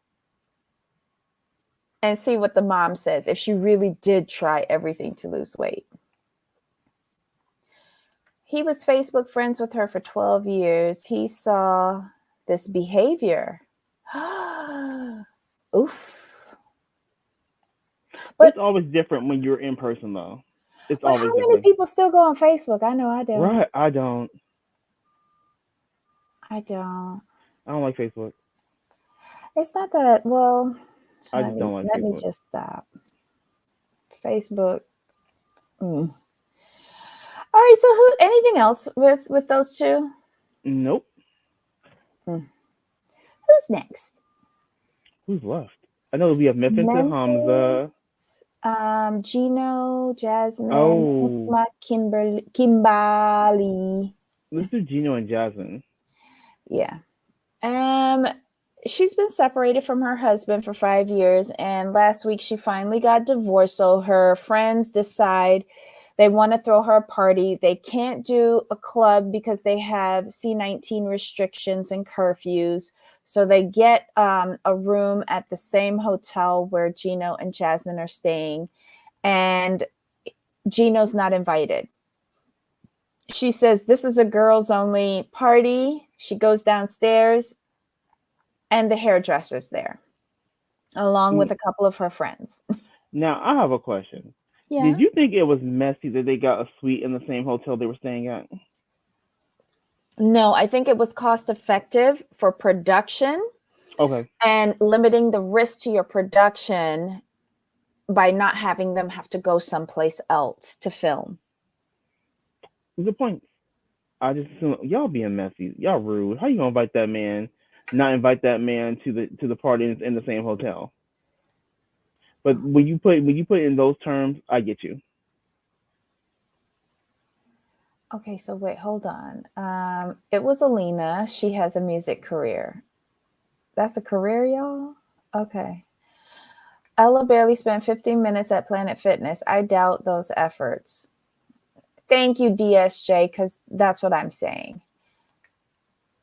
and see what the mom says if she really did try everything to lose weight. He was Facebook friends with her for 12 years. He saw this behavior. Oof. But it's always different when you're in person, though. It's but always how many different. people still go on Facebook? I know I don't. Right, I don't. I don't. I don't like Facebook. It's not that, well, I just don't like let Facebook. me just stop. Facebook. All right, so anything else with those two? Nope. Who's next? Who's left? I know we have Memphis and Hamza. Gino, Jasmine, Oh. Usman, Kimberly. Let's do Gino and Jasmine. Yeah. She's been separated from her husband for 5 years, and last week she finally got divorced. So her friends decide they want to throw her a party. They can't do a club because they have C-19 restrictions and curfews. So they get a room at the same hotel where Gino and Jasmine are staying, and Gino's not invited. She says, this is a girls only party. She goes downstairs and the hairdresser's there along with a couple of her friends. Now, I have a question. Yeah. Did you think it was messy that they got a suite in the same hotel they were staying at? No, I think it was cost effective for production. Okay. And limiting the risk to your production by not having them have to go someplace else to film. Good point. I just assume y'all being messy. Y'all rude. How you gonna invite that man? Not invite that man to the party in the same hotel. But when you put it in those terms, I get you. Okay, so wait, hold on. It was Alina. She has a music career. That's a career, y'all? Okay. Ella barely spent 15 minutes at Planet Fitness. I doubt those efforts. Thank you, DSJ, because that's what I'm saying.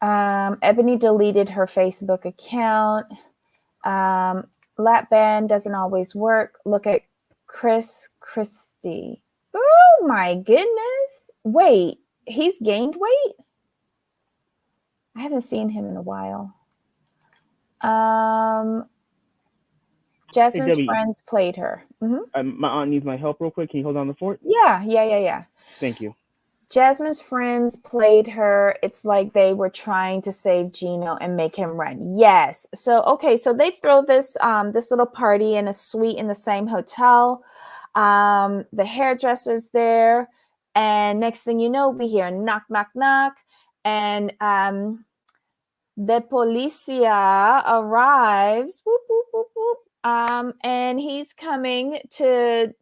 Ebony deleted her Facebook account. Lap band doesn't always work. Look at Chris Christie. Oh my goodness. Wait, he's gained weight? I haven't seen him in a while. Jasmine's friends played her. My aunt needs my help real quick. Can you hold on the fort? Yeah. Thank you. Jasmine's friends played her. It's like they were trying to save Gino and make him run. Yes. So, okay. So they throw this little party in a suite in the same hotel. The hairdresser's there. And next thing you know, we hear knock, knock, knock. And the policia arrives. Whoop, whoop, whoop, whoop. And he's coming to,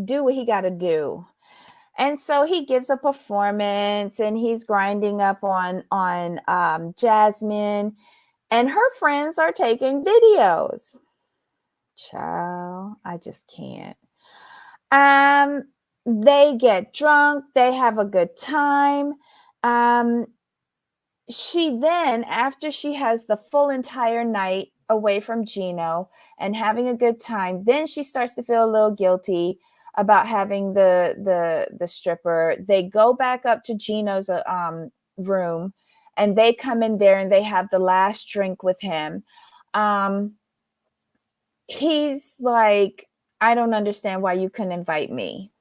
do what he got to do. And so he gives a performance and he's grinding up on Jasmine, and her friends are taking videos. Child, I just can't. They get drunk, they have a good time. She then, after she has the full entire night away from Gino and having a good time, then she starts to feel a little guilty about having the stripper. They go back up to Gino's room, and they come in there and they have the last drink with him. he's like, I don't understand why you couldn't invite me,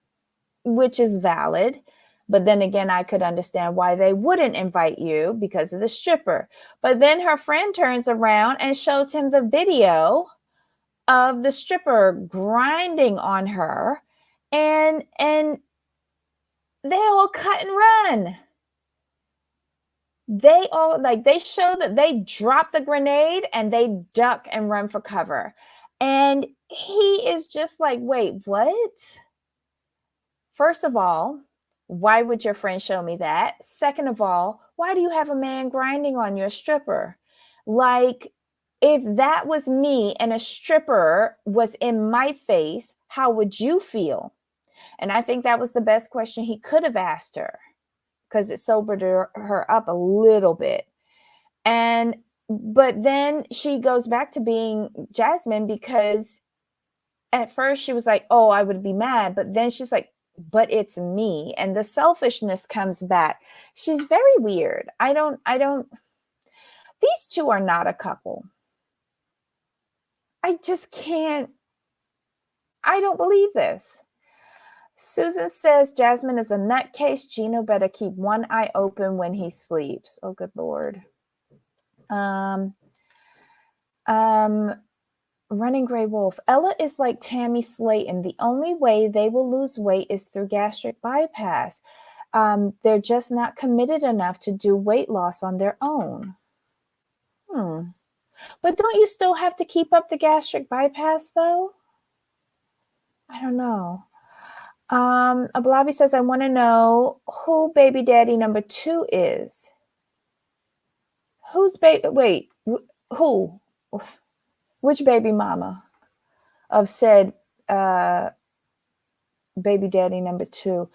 which is valid. But then again, I could understand why they wouldn't invite you because of the stripper. But then her friend turns around and shows him the video of the stripper grinding on her, and they all cut and run. They all, like, they show that they drop the grenade and they duck and run for cover. And he is just like, wait, what? First of all, why would your friend show me that? Second of all, why do you have a man grinding on your stripper? Like, if that was me and a stripper was in my face, how would you feel? And I think that was the best question he could have asked her, because it sobered her up a little bit. But then she goes back to being Jasmine, because at first she was like, oh, I would be mad. But then she's like, but it's me. And the selfishness comes back. She's very weird. These two are not a couple. I just can't. I don't believe this. Susan says Jasmine is a nutcase. Gino better keep one eye open when he sleeps. Oh, good Lord. Running Gray Wolf. Ella is like Tammy Slayton. The only way they will lose weight is through gastric bypass. They're just not committed enough to do weight loss on their own. But don't you still have to keep up the gastric bypass, though? I don't know. Ablavi says, I want to know who baby daddy number 2 is. Who's wait, who? Which baby mama of said baby daddy number 2?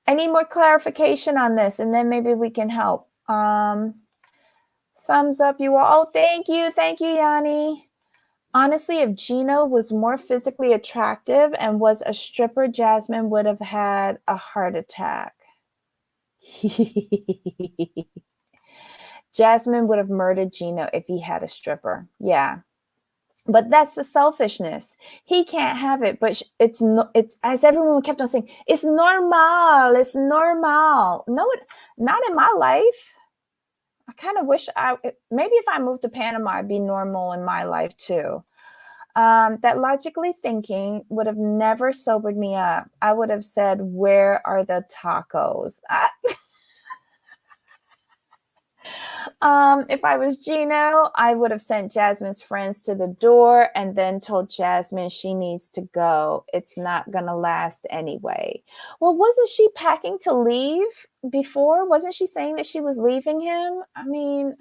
I need more clarification on this, and then maybe we can help. Thumbs up, you all. Oh, thank you, Yanni. Honestly, if Gino was more physically attractive and was a stripper, Jasmine would have had a heart attack. Jasmine would have murdered Gino if he had a stripper. Yeah. But that's the selfishness. He can't have it, but it's as everyone kept on saying, it's normal. It's normal. No, not in my life. I kind of wish maybe if I moved to Panama, it'd be normal in my life too. That logically thinking would have never sobered me up. I would have said, where are the tacos? If I was Gino, I would have sent Jasmine's friends to the door and then told Jasmine she needs to go. It's not going to last anyway. Well, wasn't she packing to leave before? Wasn't she saying that she was leaving him? I mean,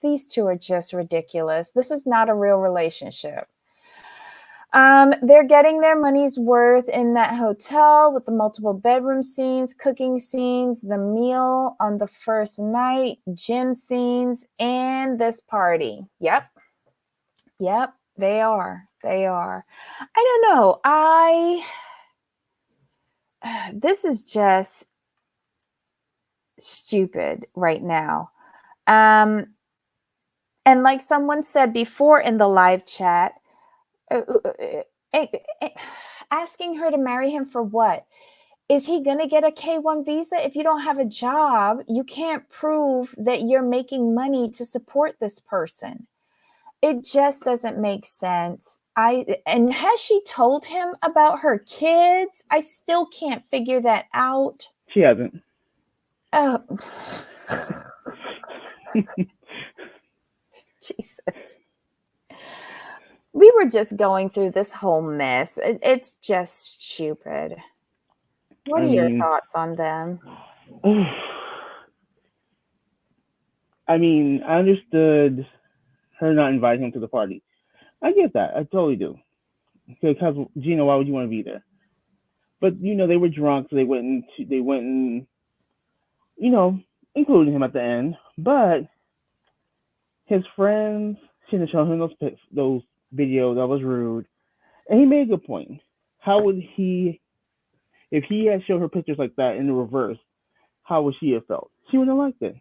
these two are just ridiculous. This is not a real relationship. They're getting their money's worth in that hotel with the multiple bedroom scenes, cooking scenes, the meal on the first night, gym scenes, and this party. Yep, they are. I don't know. This is just stupid right now. And like someone said before in the live chat, asking her to marry him for what? Is he going to get a K-1 visa? If you don't have a job, you can't prove that you're making money to support this person. It just doesn't make sense. And has she told him about her kids? I still can't figure that out. She hasn't. Oh. Jesus. We were just going through this whole mess. It's just stupid. What are your thoughts on them? I mean, I understood her not inviting him to the party. I get that. I totally do. Because Gino, why would you want to be there? But they were drunk, so they went and including him at the end. But his friends shouldn't have shown him those videos. That was rude. And he made a good point. How would he, if he had showed her pictures like that in the reverse, how would she have felt? She wouldn't have liked it.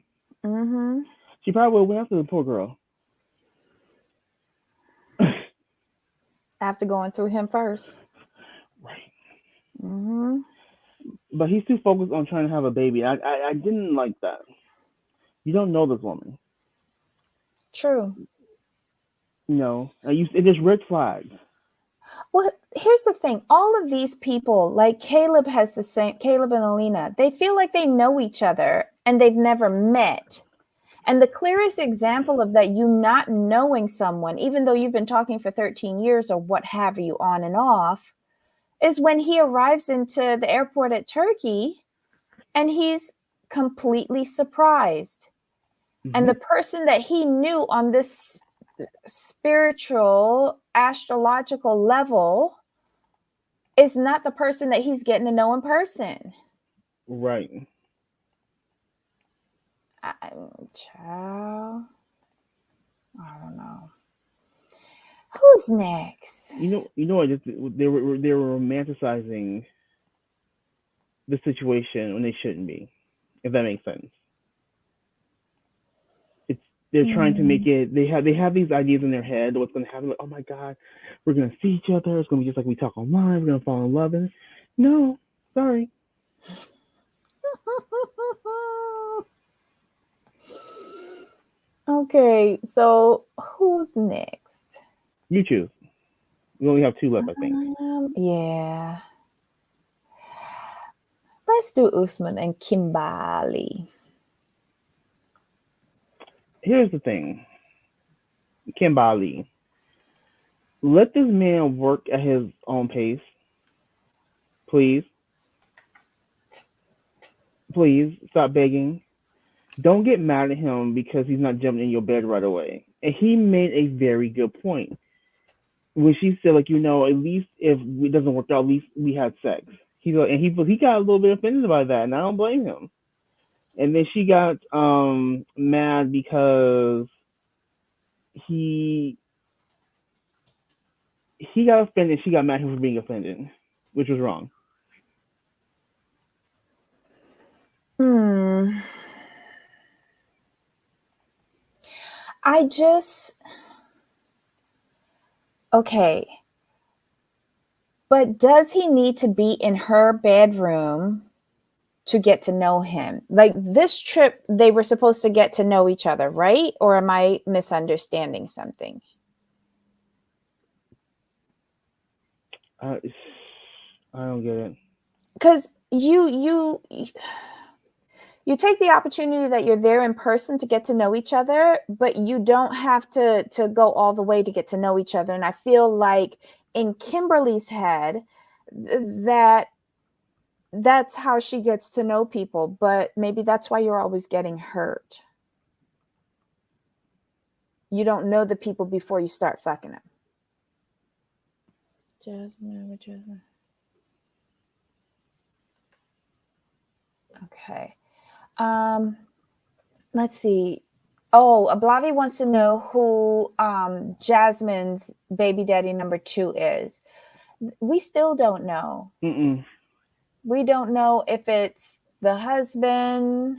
Mm-hmm. She probably would have went after the poor girl. After going through him first. Right. Mm-hmm. But he's too focused on trying to have a baby. I didn't like that. You don't know this woman. True. There's red flags. Well, here's the thing. All of these people, like Caleb has the same, Caleb and Alina, they feel like they know each other and they've never met. And the clearest example of that, you not knowing someone, even though you've been talking for 13 years or what have you, on and off, is when he arrives into the airport at Turkey and he's completely surprised. And the person that he knew on this spiritual, astrological level is not the person that he's getting to know in person. Right. Child, I don't know. Who's next? They were romanticizing the situation when they shouldn't be, if that makes sense. They're trying to make it. They have these ideas in their head. What's going to happen? Like, oh my God, we're going to see each other. It's going to be just like we talk online. We're going to fall in love. And no, sorry. Okay, so who's next? You choose. We only have two left, I think. Yeah. Let's do Usman and Kimberly. Here's the thing, Kimberly. Let this man work at his own pace, please. Please stop begging. Don't get mad at him because he's not jumping in your bed right away. And he made a very good point when she said, like, at least if it doesn't work out, at least we had sex. He got a little bit offended by that, and I don't blame him. And then she got mad because he got offended. She got mad at him for being offended, which was wrong. Okay. But does he need to be in her bedroom to get to know him? Like this trip, they were supposed to get to know each other, right? Or am I misunderstanding something? I don't get it. Because you take the opportunity that you're there in person to get to know each other, but you don't have to go all the way to get to know each other. And I feel like in Kimberly's head, that's how she gets to know people, but maybe that's why you're always getting hurt. You don't know the people before you start fucking them. Jasmine. Okay. Let's see. Oh, Ablavi wants to know who Jasmine's baby daddy number 2 is. We still don't know. We don't know if it's the husband.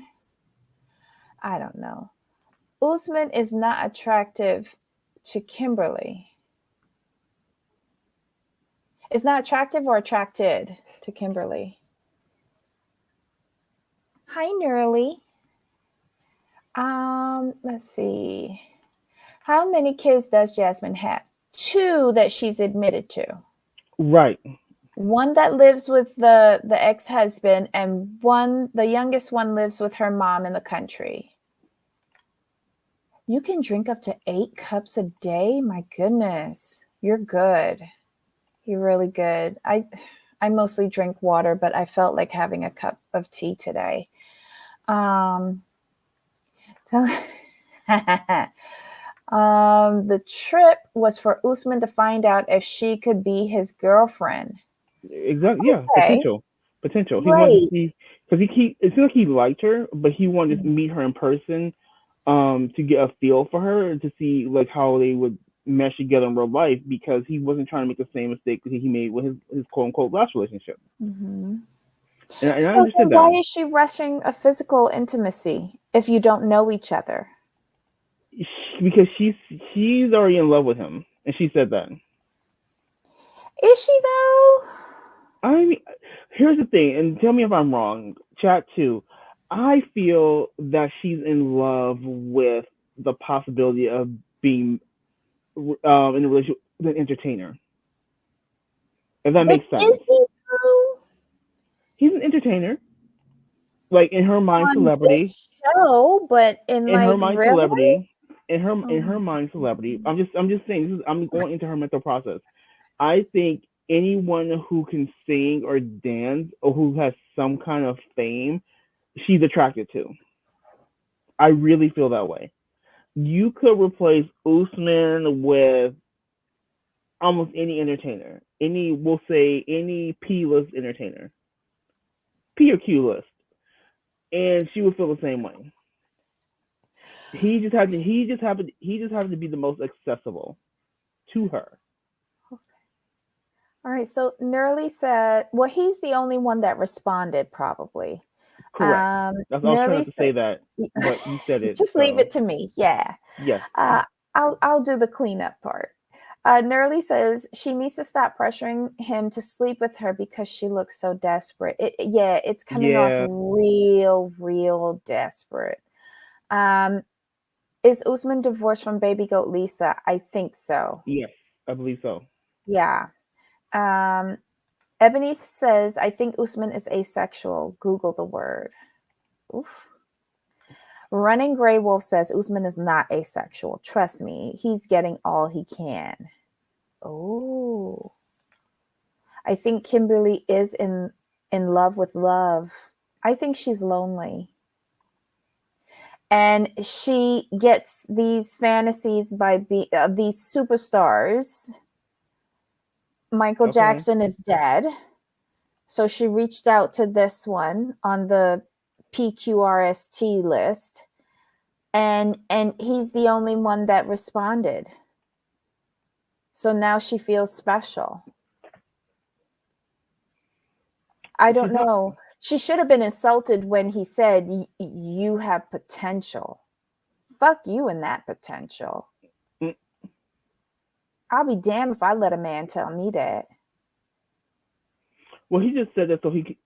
I don't know. Usman is not attractive to Kimberly. Is not attractive or attracted to Kimberly? Hi, Nerly. Let's see. How many kids does Jasmine have? 2 that she's admitted to. Right. 1 that lives with the ex-husband, and the youngest one lives with her mom in the country. You can drink up to 8 cups a day? My goodness. You're good. You're really good. I mostly drink water, but I felt like having a cup of tea today. The trip was for Usman to find out if she could be his girlfriend. Exactly. Yeah. Okay. Potential. He right. wanted to see because it seemed like he liked her, but he wanted to meet her in person, to get a feel for her and to see like how they would mesh together in real life because he wasn't trying to make the same mistake that he made with his quote unquote last relationship. And I understood that. Why is she rushing a physical intimacy if you don't know each other? Because she's already in love with him, and she said that. Is she though? I mean, here's the thing, and tell me if I'm wrong. Chat too. I feel that she's in love with the possibility of being in a relationship with an entertainer. If that But makes is sense. he though? He's an entertainer, like in her mind, On celebrity. this show, but in In her like mind, real life? celebrity. In her Oh. mind, celebrity. I'm just saying. I'm going into her mental process. I think anyone who can sing or dance or who has some kind of fame, she's attracted to. I really feel that way. You could replace Usman with almost any entertainer. We'll say any P list entertainer. P or Q list. And she would feel the same way. He just happened to be the most accessible to her. All right, so Nerly said, well, he's the only one that responded, probably. Correct. That's I was trying Nerly not to say said, that, but you said it. just leave So it to me. Yeah. yes. Uh, I'll do the cleanup part. Nerly says she needs to stop pressuring him to sleep with her because she looks so desperate. Yeah, it's coming off Yeah. real desperate. Um, is Usman divorced from baby goat Lisa? I think so. Yes. I believe so. Yeah. Um, Ebony says, I think Usman is asexual. Google the word. Oof. Running Grey Wolf says Usman is not asexual. Trust me, he's getting all he can. Oh. I think Kimberly is in love with love. I think she's lonely. And she gets these fantasies by these superstars. Michael Okay. Jackson is dead. So she reached out to this one on the PQRST list, and he's the only one that responded. So now she feels special. I don't She's not. know. She should have been insulted when he said, you have potential. Fuck you and that potential. Mm. I'll be damned if I let a man tell me that. Well, he just said that so he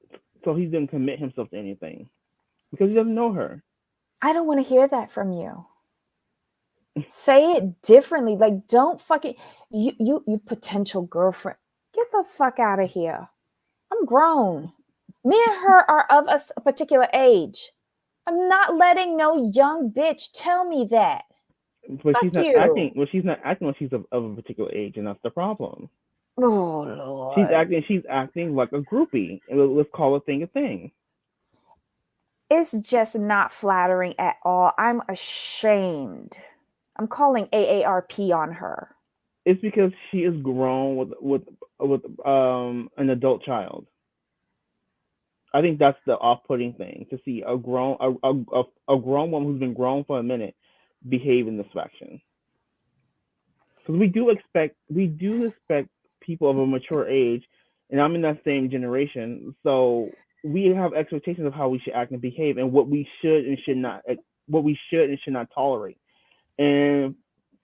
didn't commit himself to anything because he doesn't know her. I don't want to hear that from you. Say it differently. Like, don't fucking you potential girlfriend. Get the fuck out of here. I'm grown. Me and her are of a particular age. I'm not letting no young bitch tell me that. But Fuck she's not you. acting. Well, she's not acting like she's of a particular age, and that's the problem. Oh She's Lord. acting. She's acting like a groupie. Let's call a thing a thing. It's just not flattering at all. I'm ashamed. I'm calling AARP on her. It's because she is grown with an adult child. I think that's the off-putting thing to see a grown woman who's been grown for a minute behave in this fashion. Because we do expect people of a mature age, and I'm in that same generation, so we have expectations of how we should act and behave, and what we should and should not tolerate. And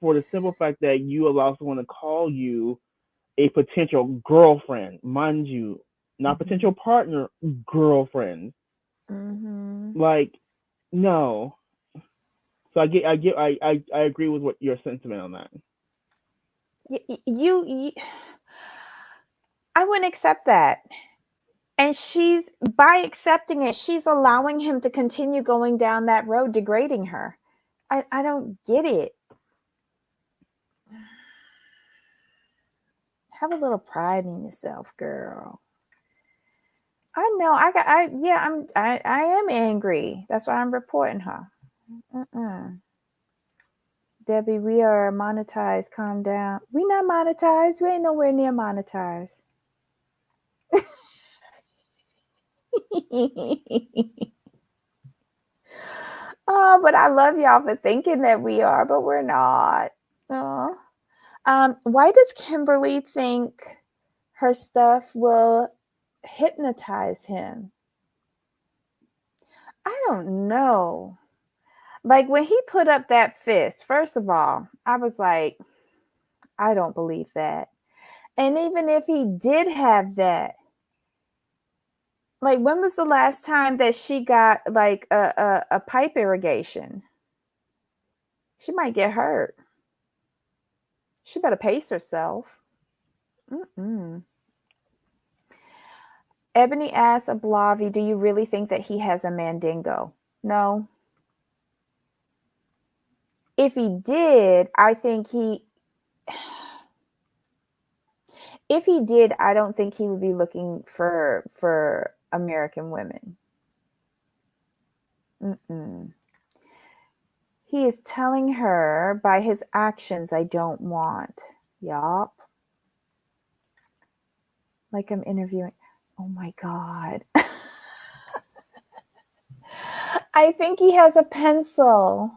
for the simple fact that you allow someone to call you a potential girlfriend, mind you, not potential partner, girlfriend. Mm-hmm. Like, no. So I agree with what your sentiment on that. You, I wouldn't accept that. And she's, by accepting it, she's allowing him to continue going down that road, degrading her. I don't get it. Have a little pride in yourself, girl. I know. I am angry. That's why I'm reporting her. Mm-mm. Debbie, we are monetized. Calm down. We not monetized. We ain't nowhere near monetized. Oh, but I love y'all for thinking that we are, but we're not. Oh. Why does Kimberly think her stuff will hypnotize him? I don't know. Like when he put up that fist, first of all, I was like, I don't believe that. And even if he did have that, like, when was the last time that she got like a pipe irrigation? She might get hurt. She better pace herself. Mm-mm. Ebony asks Ablavi, do you really think that he has a mandingo? No. If he did, I think if he did, I don't think he would be looking for American women. Mm-mm. He is telling her by his actions, I don't want. Yup. Like I'm interviewing. Oh my God. I think he has a pencil.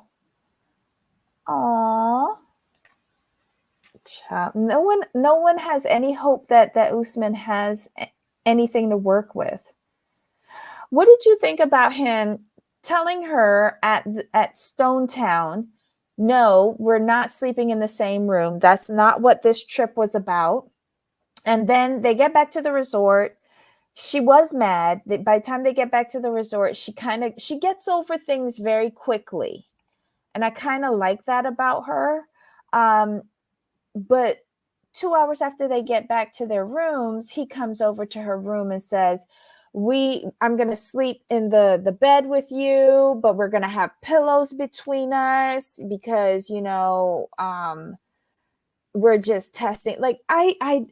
Aww. No one has any hope that Usman has anything to work with. What did you think about him telling her at Stonetown, no, we're not sleeping in the same room. That's not what this trip was about. And then they get back to the resort. She was mad. By the time they get back to the resort, she gets over things very quickly. And I kind of like that about her. But 2 hours after they get back to their rooms, he comes over to her room and says, I'm going to sleep in the bed with you, but we're going to have pillows between us because, we're just testing. Like, I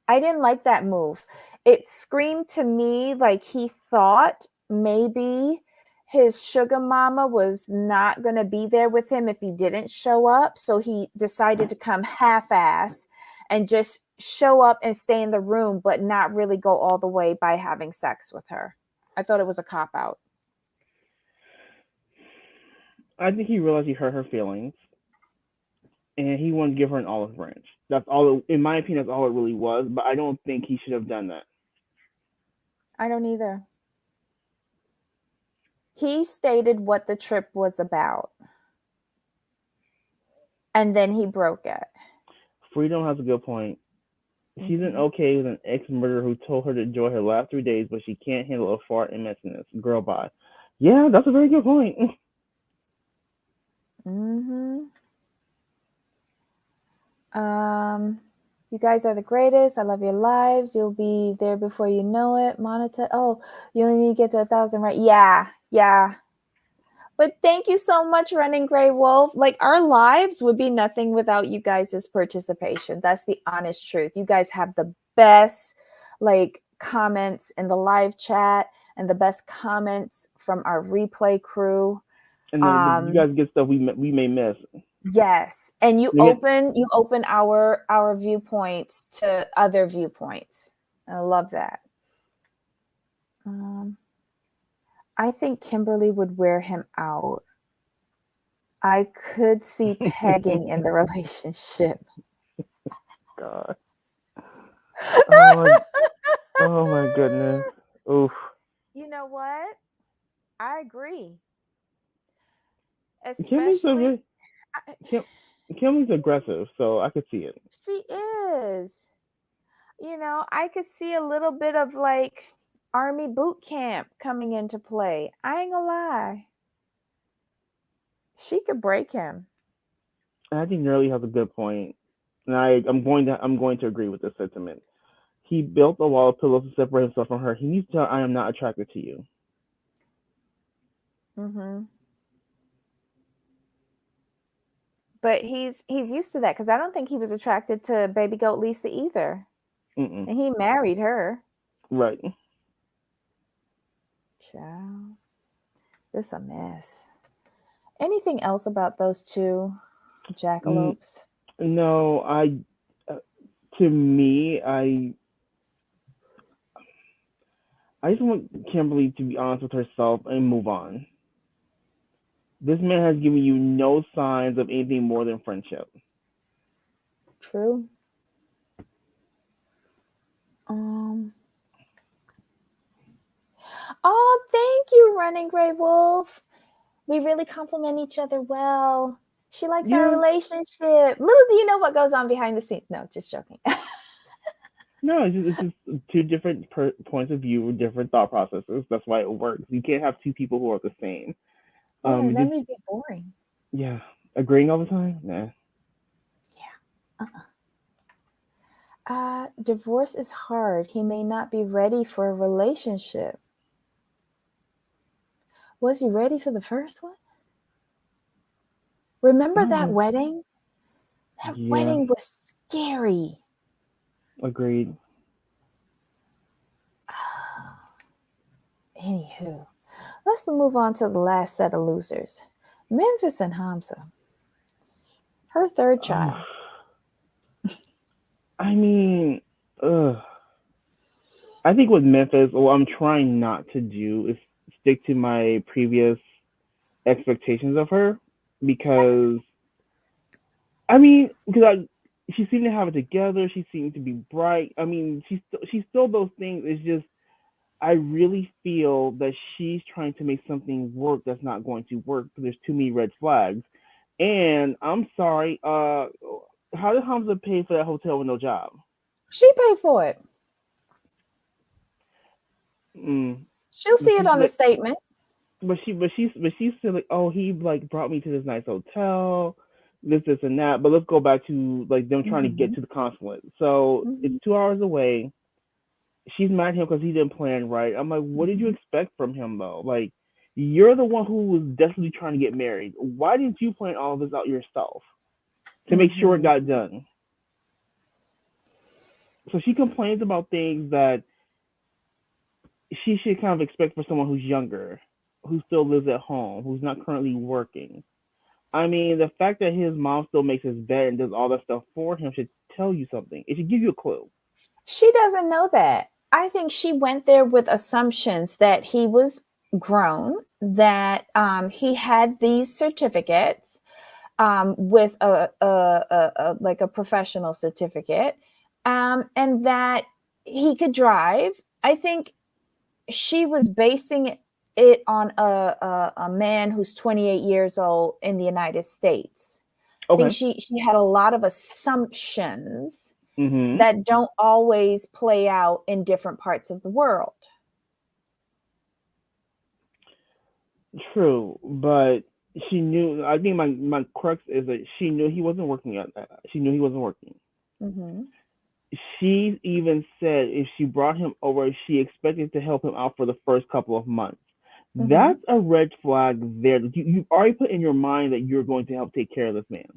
didn't like that move. It screamed to me like he thought maybe his sugar mama was not going to be there with him if he didn't show up. So he decided to come half-ass and just show up and stay in the room, but not really go all the way by having sex with her. I thought it was a cop-out. I think he realized he hurt her feelings, and he wanted to give her an olive branch. That's all. In my opinion, that's all it really was. But I don't think he should have done that. I don't either. He stated what the trip was about, and then he broke it. Freedom has a good point. She's an okay with an ex-murderer who told her to enjoy her last 3 days, but she can't handle a fart and messiness. Girl, bye. Yeah, that's a very good point. You guys are the greatest. I love your lives. You'll be there before you know it. Monetize. Oh, you only need to get to 1,000, right? Yeah. But thank you so much, Running Gray Wolf. Like, our lives would be nothing without you guys' participation. That's the honest truth. You guys have the best, like, comments in the live chat and the best comments from our replay crew. And then you guys get stuff we may miss. Yes, and you open our viewpoints to other viewpoints. I love that. I think Kimberly would wear him out. I could see pegging in the relationship. God. Oh my goodness. Oof. You know what? I agree. Kimberly's aggressive, so I could see it. She is. I could see a little bit of like Army boot camp coming into play. I ain't gonna lie. She could break him. I think Nerly has a good point, and I'm going to agree with this sentiment. He built a wall of pillows to separate himself from her. He needs to tell her, I am not attracted to you. But he's used to that because I don't think he was attracted to baby goat Lisa either. And he married her. Right. Child. This is a mess. Anything else about those two jackalopes? No, to me, I just want Kimberly to be honest with herself and move on. This man has given you no signs of anything more than friendship. True. Oh, thank you, Running Gray Wolf. We really complement each other well. She likes our relationship. Little do you know what goes on behind the scenes. No, just joking. No, it's just two different points of view, different thought processes. That's why it works. You can't have two people who are the same. Yeah, You that just may be boring. yeah, agreeing all the time. Nah. Yeah. Divorce is hard. He may not be ready for a relationship. Was he ready for the first one? Remember that No. wedding? That Yeah. wedding was scary. Agreed. Anywho, let's move on to the last set of losers. Memphis and Hamza, her third Oh, child. I mean, ugh. I think with Memphis, what I'm trying not to do is stick to my previous expectations of her because I mean, because she seemed to have it together. She seemed to be bright. I mean, she's still those things. It's just I really feel that she's trying to make something work that's not going to work because there's too many red flags. And I'm sorry, how did Hamza pay for that hotel with no job? She paid for it. Mm. She'll But see it she's on the like, statement. but she's still like, oh, he like brought me to this nice hotel, this and that. But let's go back to like them trying to get Mm-hmm. to the consulate. So it's Mm-hmm. 2 hours away. She's mad at him because he didn't plan right. I'm like, what did you Mm-hmm. expect from him though? Like, you're the one who was desperately trying to get married. Why didn't you plan all of this out yourself to make sure it Mm-hmm. got done? So she complains about things that she should kind of expect for someone who's younger, who still lives at home, who's not currently working. I mean, the fact that his mom still makes his bed and does all that stuff for him should tell you something. It should give you a clue. She doesn't know that. I think she went there with assumptions that he was grown, that he had these certificates with a like a professional certificate, and that he could drive. I think she was basing it on a man who's 28 years old in the United States. I think Okay. she had a lot of assumptions Mm-hmm. that don't always play out in different parts of the world. True, but she knew. I think my crux is that she knew he wasn't working at that. She knew he wasn't working. Mm-hmm. She even said if she brought him over, she expected to help him out for the first couple of months. Mm-hmm. That's a red flag there. You've already put in your mind that you're going to help take care of this man.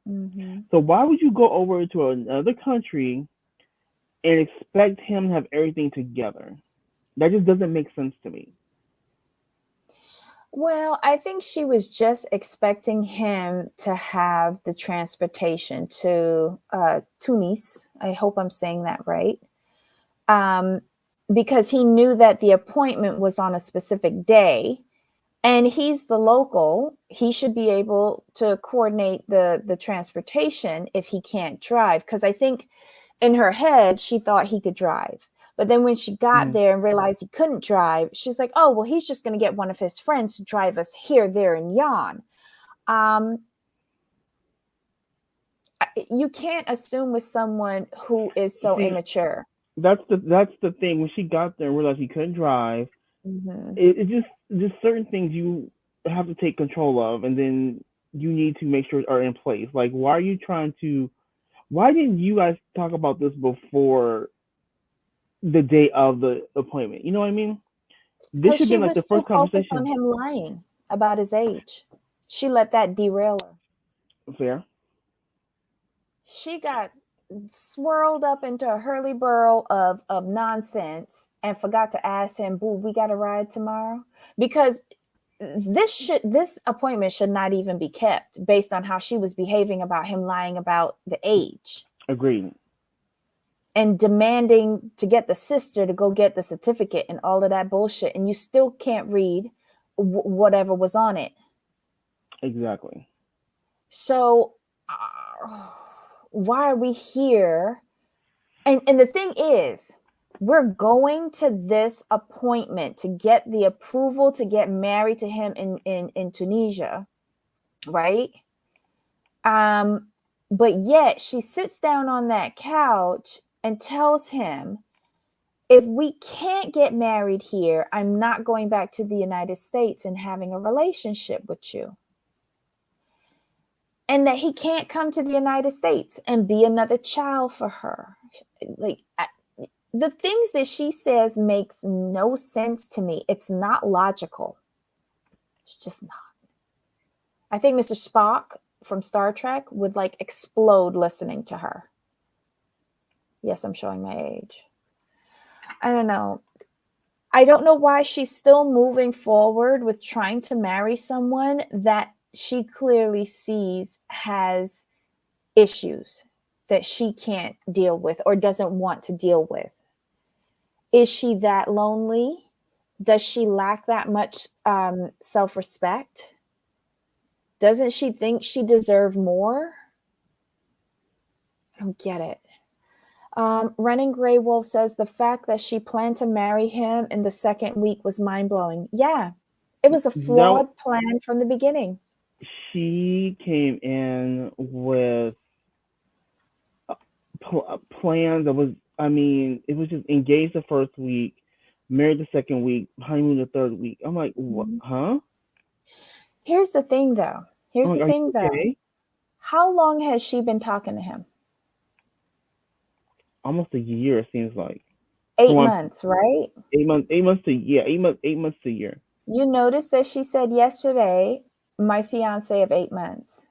Mm-hmm. So why would you go over to another country and expect him to have everything together? That just doesn't make sense to me. Well, I think she was just expecting him to have the transportation to Tunis. I hope I'm saying that right. Um, because he knew that the appointment was on a specific day, and he's the local. He should be able to coordinate the transportation if he can't drive. Because I think in her head, she thought he could drive. But then when she got Mm, there and realized he couldn't drive, she's like, oh, well, he's just going to get one of his friends to drive us here, there, and yon. Um, you can't assume with someone who is so see, immature. that's the thing. When she got there and realized he couldn't drive, Mm-hmm. it just certain things you have to take control of, and then you need to make sure are in place. Like, why are you trying to? Why didn't you guys talk about this before the day of the appointment? You know what I mean? This Because should have she been like was the so first focused on conversation. him lying about his age. She let that derail her. Fair. She got swirled up into a hurly-burl of nonsense and forgot to ask him, boo, we got a ride tomorrow? Because this appointment should not even be kept based on how she was behaving about him lying about the age Agreed. and demanding to get the sister to go get the certificate and all of that bullshit, and you still can't read whatever was on it. Exactly. So why are we here? And the thing is, we're going to this appointment to get the approval to get married to him in Tunisia, right? Um, but yet she sits down on that couch and tells him, if we can't get married here, I'm not going back to the United States and having a relationship with you. And that he can't come to the United States and be another child for her. The things that she says makes no sense to me. It's not logical. It's just not. I think Mr. Spock from Star Trek would explode listening to her. Yes, I'm showing my age. I don't know. I don't know why she's still moving forward with trying to marry someone that she clearly sees has issues that she can't deal with or doesn't want to deal with. Is she that lonely? Does she lack that much self-respect? Doesn't she think she deserves more? I don't get it. Running Grey Wolf says the fact that she planned to marry him in the second week was mind-blowing. Yeah, it was a flawed plan from the beginning. She came in with plans that was, it was just engaged the first week, married the second week, honeymoon the third week. I'm like, what? Huh? Here's the thing, though. Okay? How long has she been talking to him? Almost a year, it seems like. 8 months, right? 8 months. 8 months to yeah. 8 months to a year. You notice that she said yesterday, my fiance of 8 months.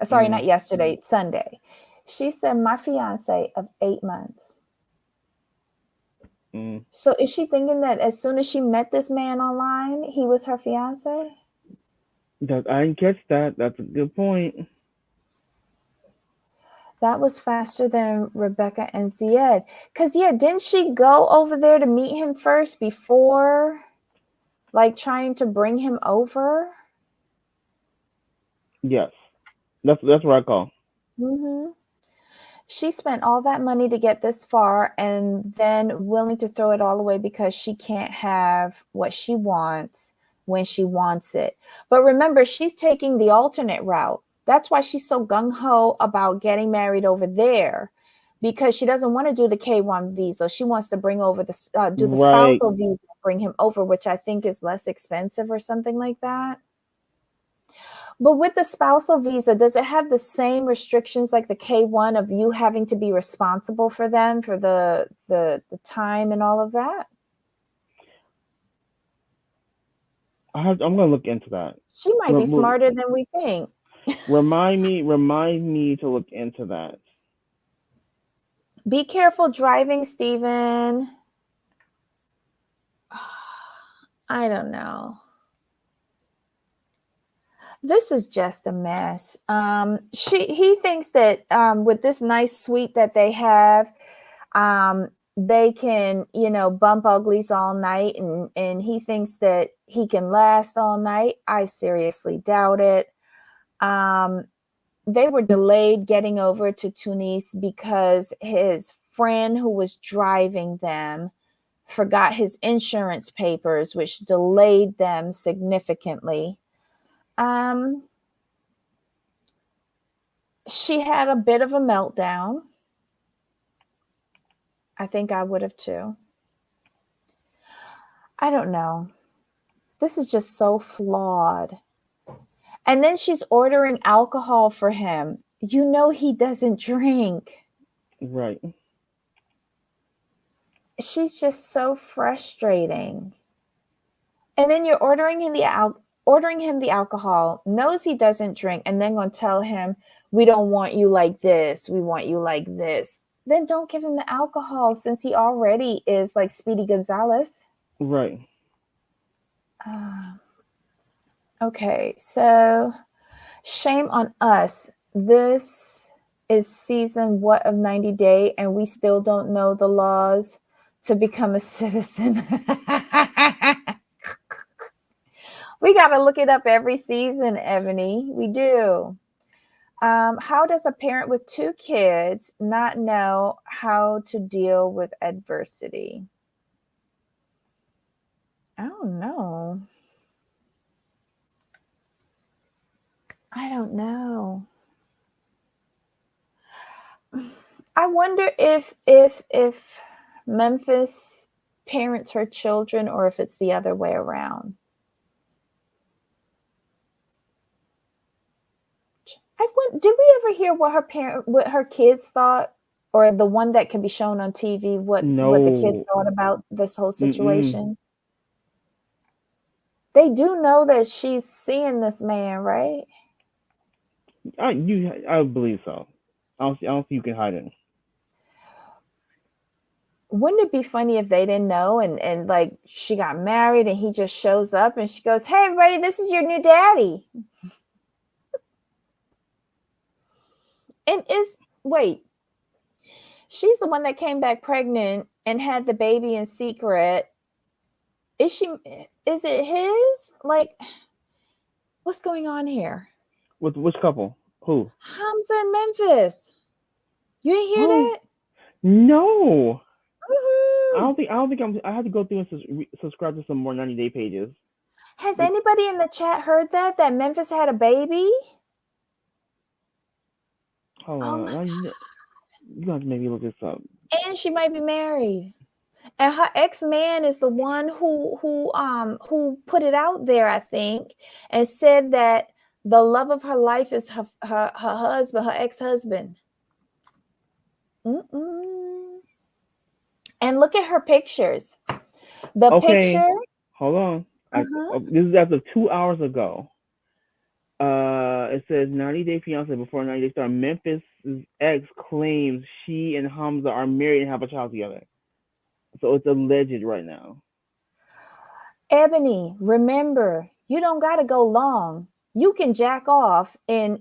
Sorry, not yesterday, Sunday. She said, my fiance of 8 months. So is she thinking that as soon as she met this man online, he was her fiance? I didn't catch that. That's a good point. That was faster than Rebecca and Zied. Because, didn't she go over there to meet him first before, trying to bring him over? Yes. That's what I call. Mm-hmm. She spent all that money to get this far and then willing to throw it all away because she can't have what she wants when she wants it. But remember, she's taking the alternate route. That's why she's so gung-ho about getting married over there, because she doesn't want to do the K-1 visa. She wants to bring over do the spousal visa, bring him over, which I think is less expensive or something like that. But with the spousal visa, does it have the same restrictions like the K-1 of you having to be responsible for them for the time and all of that? I'm gonna look into that. She might be smarter than we think. Remind me to look into that. Be careful driving, Stephen. I don't know. This is just a mess. He thinks that with this nice suite that they have, they can, bump uglies all night, and he thinks that he can last all night. I seriously doubt it. They were delayed getting over to Tunis because his friend who was driving them forgot his insurance papers, which delayed them significantly. She had a bit of a meltdown. I think I would have too. I don't know. This is just so flawed. And then she's ordering alcohol for him. You know he doesn't drink. Right. She's just so frustrating. And then you're ordering him the alcohol, knows he doesn't drink, and then going to tell him, we don't want you like this. We want you like this. Then don't give him the alcohol since he already is like Speedy Gonzalez. Right. Okay, so shame on us. This is season what of 90 Day, and we still don't know the laws to become a citizen. We got to look it up every season, Ebony. We do. How does a parent with 2 kids not know how to deal with adversity? I don't know. I don't know. I wonder if Memphis parents her children or if it's the other way around. Did we ever hear what her kids thought, or the one that can be shown on TV? What the kids No. thought about this whole Mm-mm. situation? They do know that she's seeing this man, right? I believe so. I don't think you can hide it. Wouldn't it be funny if they didn't know and like she got married and he just shows up and she goes, "Hey everybody, this is your new daddy." And she's the one that came back pregnant and had the baby in secret. Is it his? Like, what's going on here? With which couple? Who? Hamza and Memphis. You didn't hear Oh that? no. Woohoo! I don't think I have to go through and subscribe to some more 90-day pages. Has anybody in the chat heard that Memphis had a baby? Hold Oh on. my God. You have to maybe look this up. And she might be married. And her ex-man is the one who put it out there, I think, and said that the love of her life is her husband, her ex-husband. Mm-mm. And look at her pictures. The picture. Hold on. This is as of 2 hours ago. It says 90-Day Fiancé before 90 Day Star. Memphis' ex claims she and Hamza are married and have a child together. So it's alleged right now. Ebony, remember, you don't got to go long. You can jack off in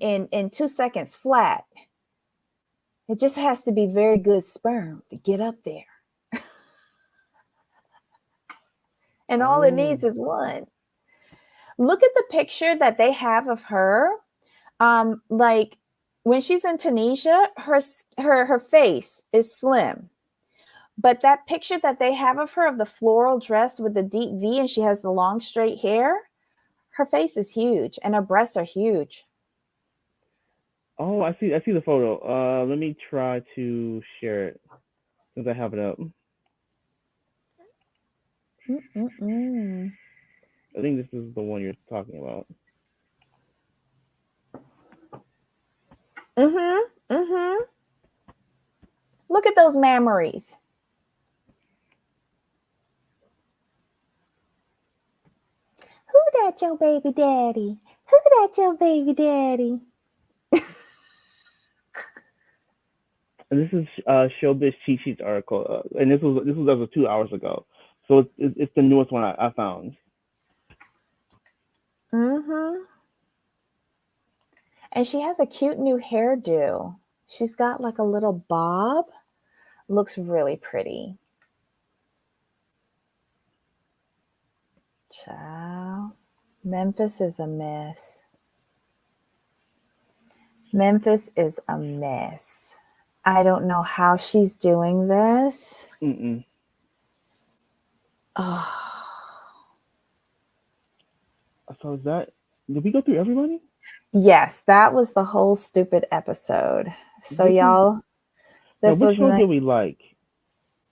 2 seconds flat. It just has to be very good sperm to get up there. And all it needs is one. Look at the picture that they have of her. Like when she's in Tunisia, her face is slim. But that picture that they have of her of the floral dress with the deep V and she has the long straight hair, her face is huge and her breasts are huge. Oh, I see the photo. Let me try to share it since I have it up. Mm-mm-mm. I think this is the one you're talking about. Look at those mammaries. Who that your baby daddy? Who that your baby daddy? And this is Showbiz Cheat Sheets article, and this was as of 2 hours ago. So it's the newest one I found. And she has a cute new hairdo. She's got like a little bob. Looks really pretty. Child. Memphis is a mess. Memphis is a mess. I don't know how she's doing this. Oh. So did we go through everybody? Yes, that was the whole stupid episode. So y'all, which show did we like?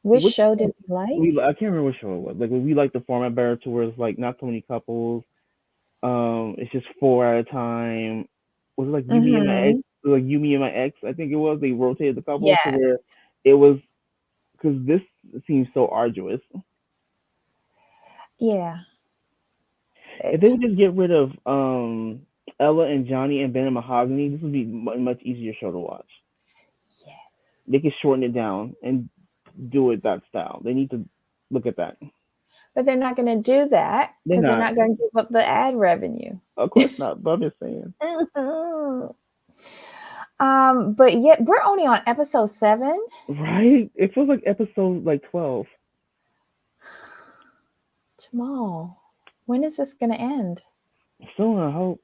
Which show did we like? I can't remember which show it was. Like we liked the format better to where it's like not so many couples. It's just 4 at a time. Was it like you, me, and my ex? Like you, me, and my ex? I think it was. They rotated the couples to where it was because this seems so arduous. Yeah. If they would just get rid of Ella and Johnny and Ben and Mahogany, this would be a much easier show to watch. Yes. They could shorten it down and do it that style. They need to look at that. But they're not going to do that because they're not going to give up the ad revenue. Of course not, but I'm just saying. But yet we're only on episode 7. Right? It feels like episode 12. Jamal, when is this going to end? So I hope.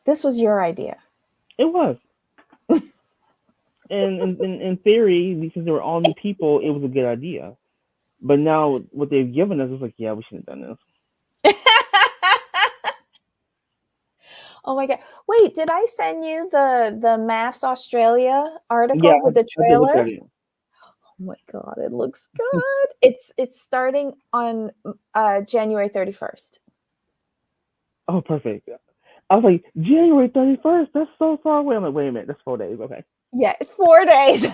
This was your idea. It was. And in theory, since they were all new people, it was a good idea. But now what they've given us is like, yeah, we shouldn't have done this. Oh my God. Wait, did I send you the Maths Australia Yeah, article with the I did look trailer? at it. Oh my God, it looks good. It's starting on January 31st. Oh, perfect. I was like, January 31st. That's so far away. I'm like, wait a minute, that's 4 days. Okay. Yeah, 4 days.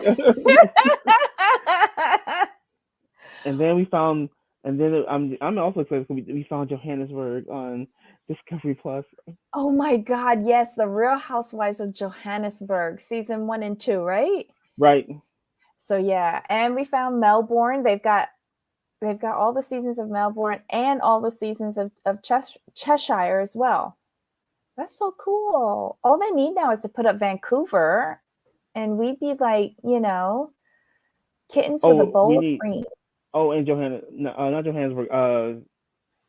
And then we found, and then I'm also excited because we found Johannesburg on Discovery Plus. Oh my God, yes, The Real Housewives of Johannesburg, season 1 and 2, right? Right. So yeah, and we found Melbourne. They've got all the seasons of Melbourne and all the seasons of Cheshire as well. That's so cool. All they need now is to put up Vancouver, and we'd be like, kittens with a Oh, we bowl of need. cream. Oh, and no, not Johannesburg.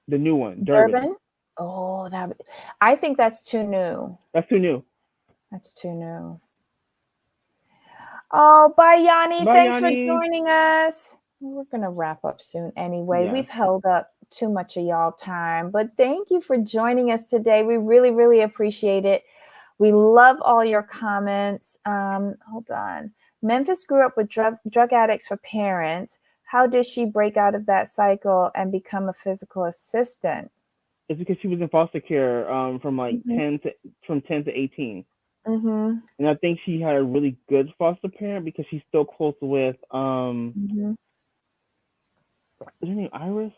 The new one, Durban. Durban? Oh, I think that's too new. That's too new. That's too new. Oh, bye, Yanni. Bye, Thanks for Yanni. joining us. We're going to wrap up soon anyway. Yeah. We've held up too much of y'all time, but thank you for joining us today. We really, really appreciate it. We love all your comments. Hold on. Memphis grew up with drug addicts for parents. How did she break out of that cycle and become a physical assistant? It's because she was in foster care from like Mhm. 10 to 18. Mhm. And I think she had a really good foster parent because she's still close with Mhm. is her name Iris?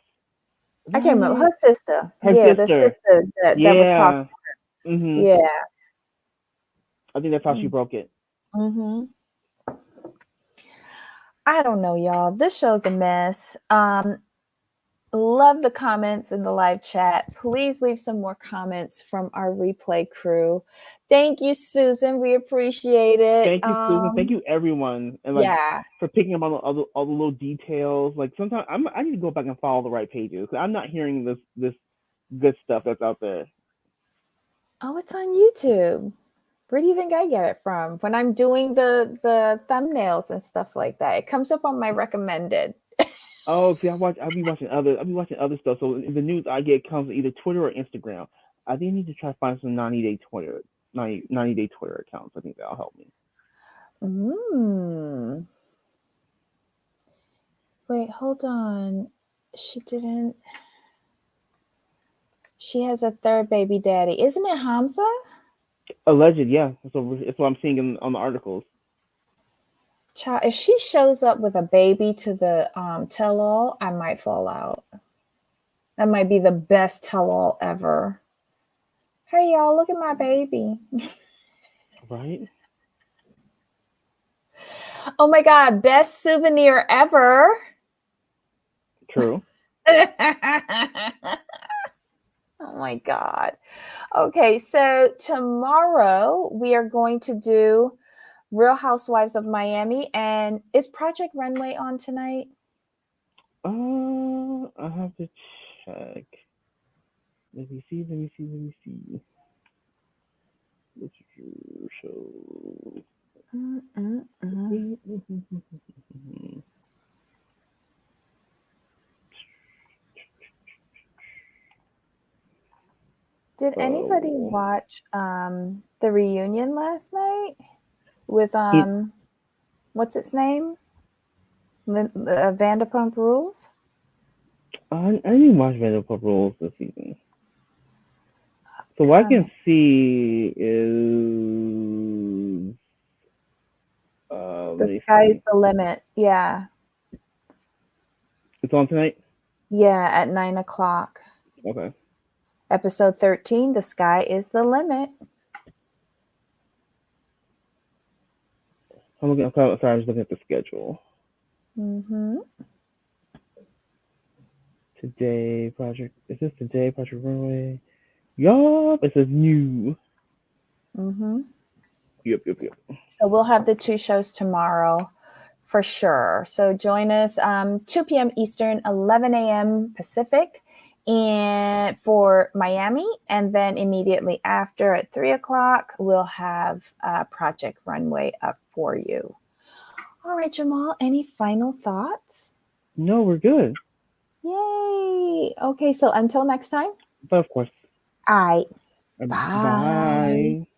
Is I that her can't remember name? her sister. Her Yeah, the sister. sister that was talking. Yeah. Mhm. Yeah. I think that's how she broke it. Mm-hmm. I don't know, y'all. This show's a mess. Love the comments in the live chat. Please leave some more comments from our replay crew. Thank you, Susan. We appreciate it. Thank you, Susan. Thank you, everyone, and like Yeah. for picking up on all the little details. Like sometimes I need to go back and follow the right pages. I'm not hearing this good stuff that's out there. Oh, it's on YouTube. Where do you think I get it from? When I'm doing the thumbnails and stuff like that, it comes up on my recommended. Oh, see, I'll be watching other stuff. So the news I get comes either Twitter or Instagram. I think I need to try to find some 90 day Twitter accounts. I think that'll help me. Wait, hold on. She didn't. She has a third baby daddy. Isn't it Hamza? Alleged, yeah. That's what I'm seeing on the articles. Child, if she shows up with a baby to the tell-all, I might fall out. That might be the best tell-all ever. Hey y'all, look at my baby. Right? Oh my God, best souvenir ever. True. Oh my God. Okay, so tomorrow we are going to do Real Housewives of Miami. And is Project Runway on tonight? I have to check. Let me see. What's your show? Did anybody watch the reunion last night with what's its name? Vanderpump Rules? I didn't watch Vanderpump Rules this season. So what I can see is The Sky's the Limit. Yeah. It's on tonight? Yeah, at 9:00. Okay. Episode 13, The Sky is the Limit. I'm sorry, I'm just looking at the schedule. Today, Project Runway? Yup, it says new. Yep. So we'll have the two shows tomorrow for sure. So join us 2 p.m. Eastern, 11 a.m. Pacific, and for Miami, and then immediately after at 3:00, we'll have Project Runway up for you. All right, Jamal, any final thoughts? No, we're good. Yay! Okay, so until next time. But of course. All right. Bye. Bye.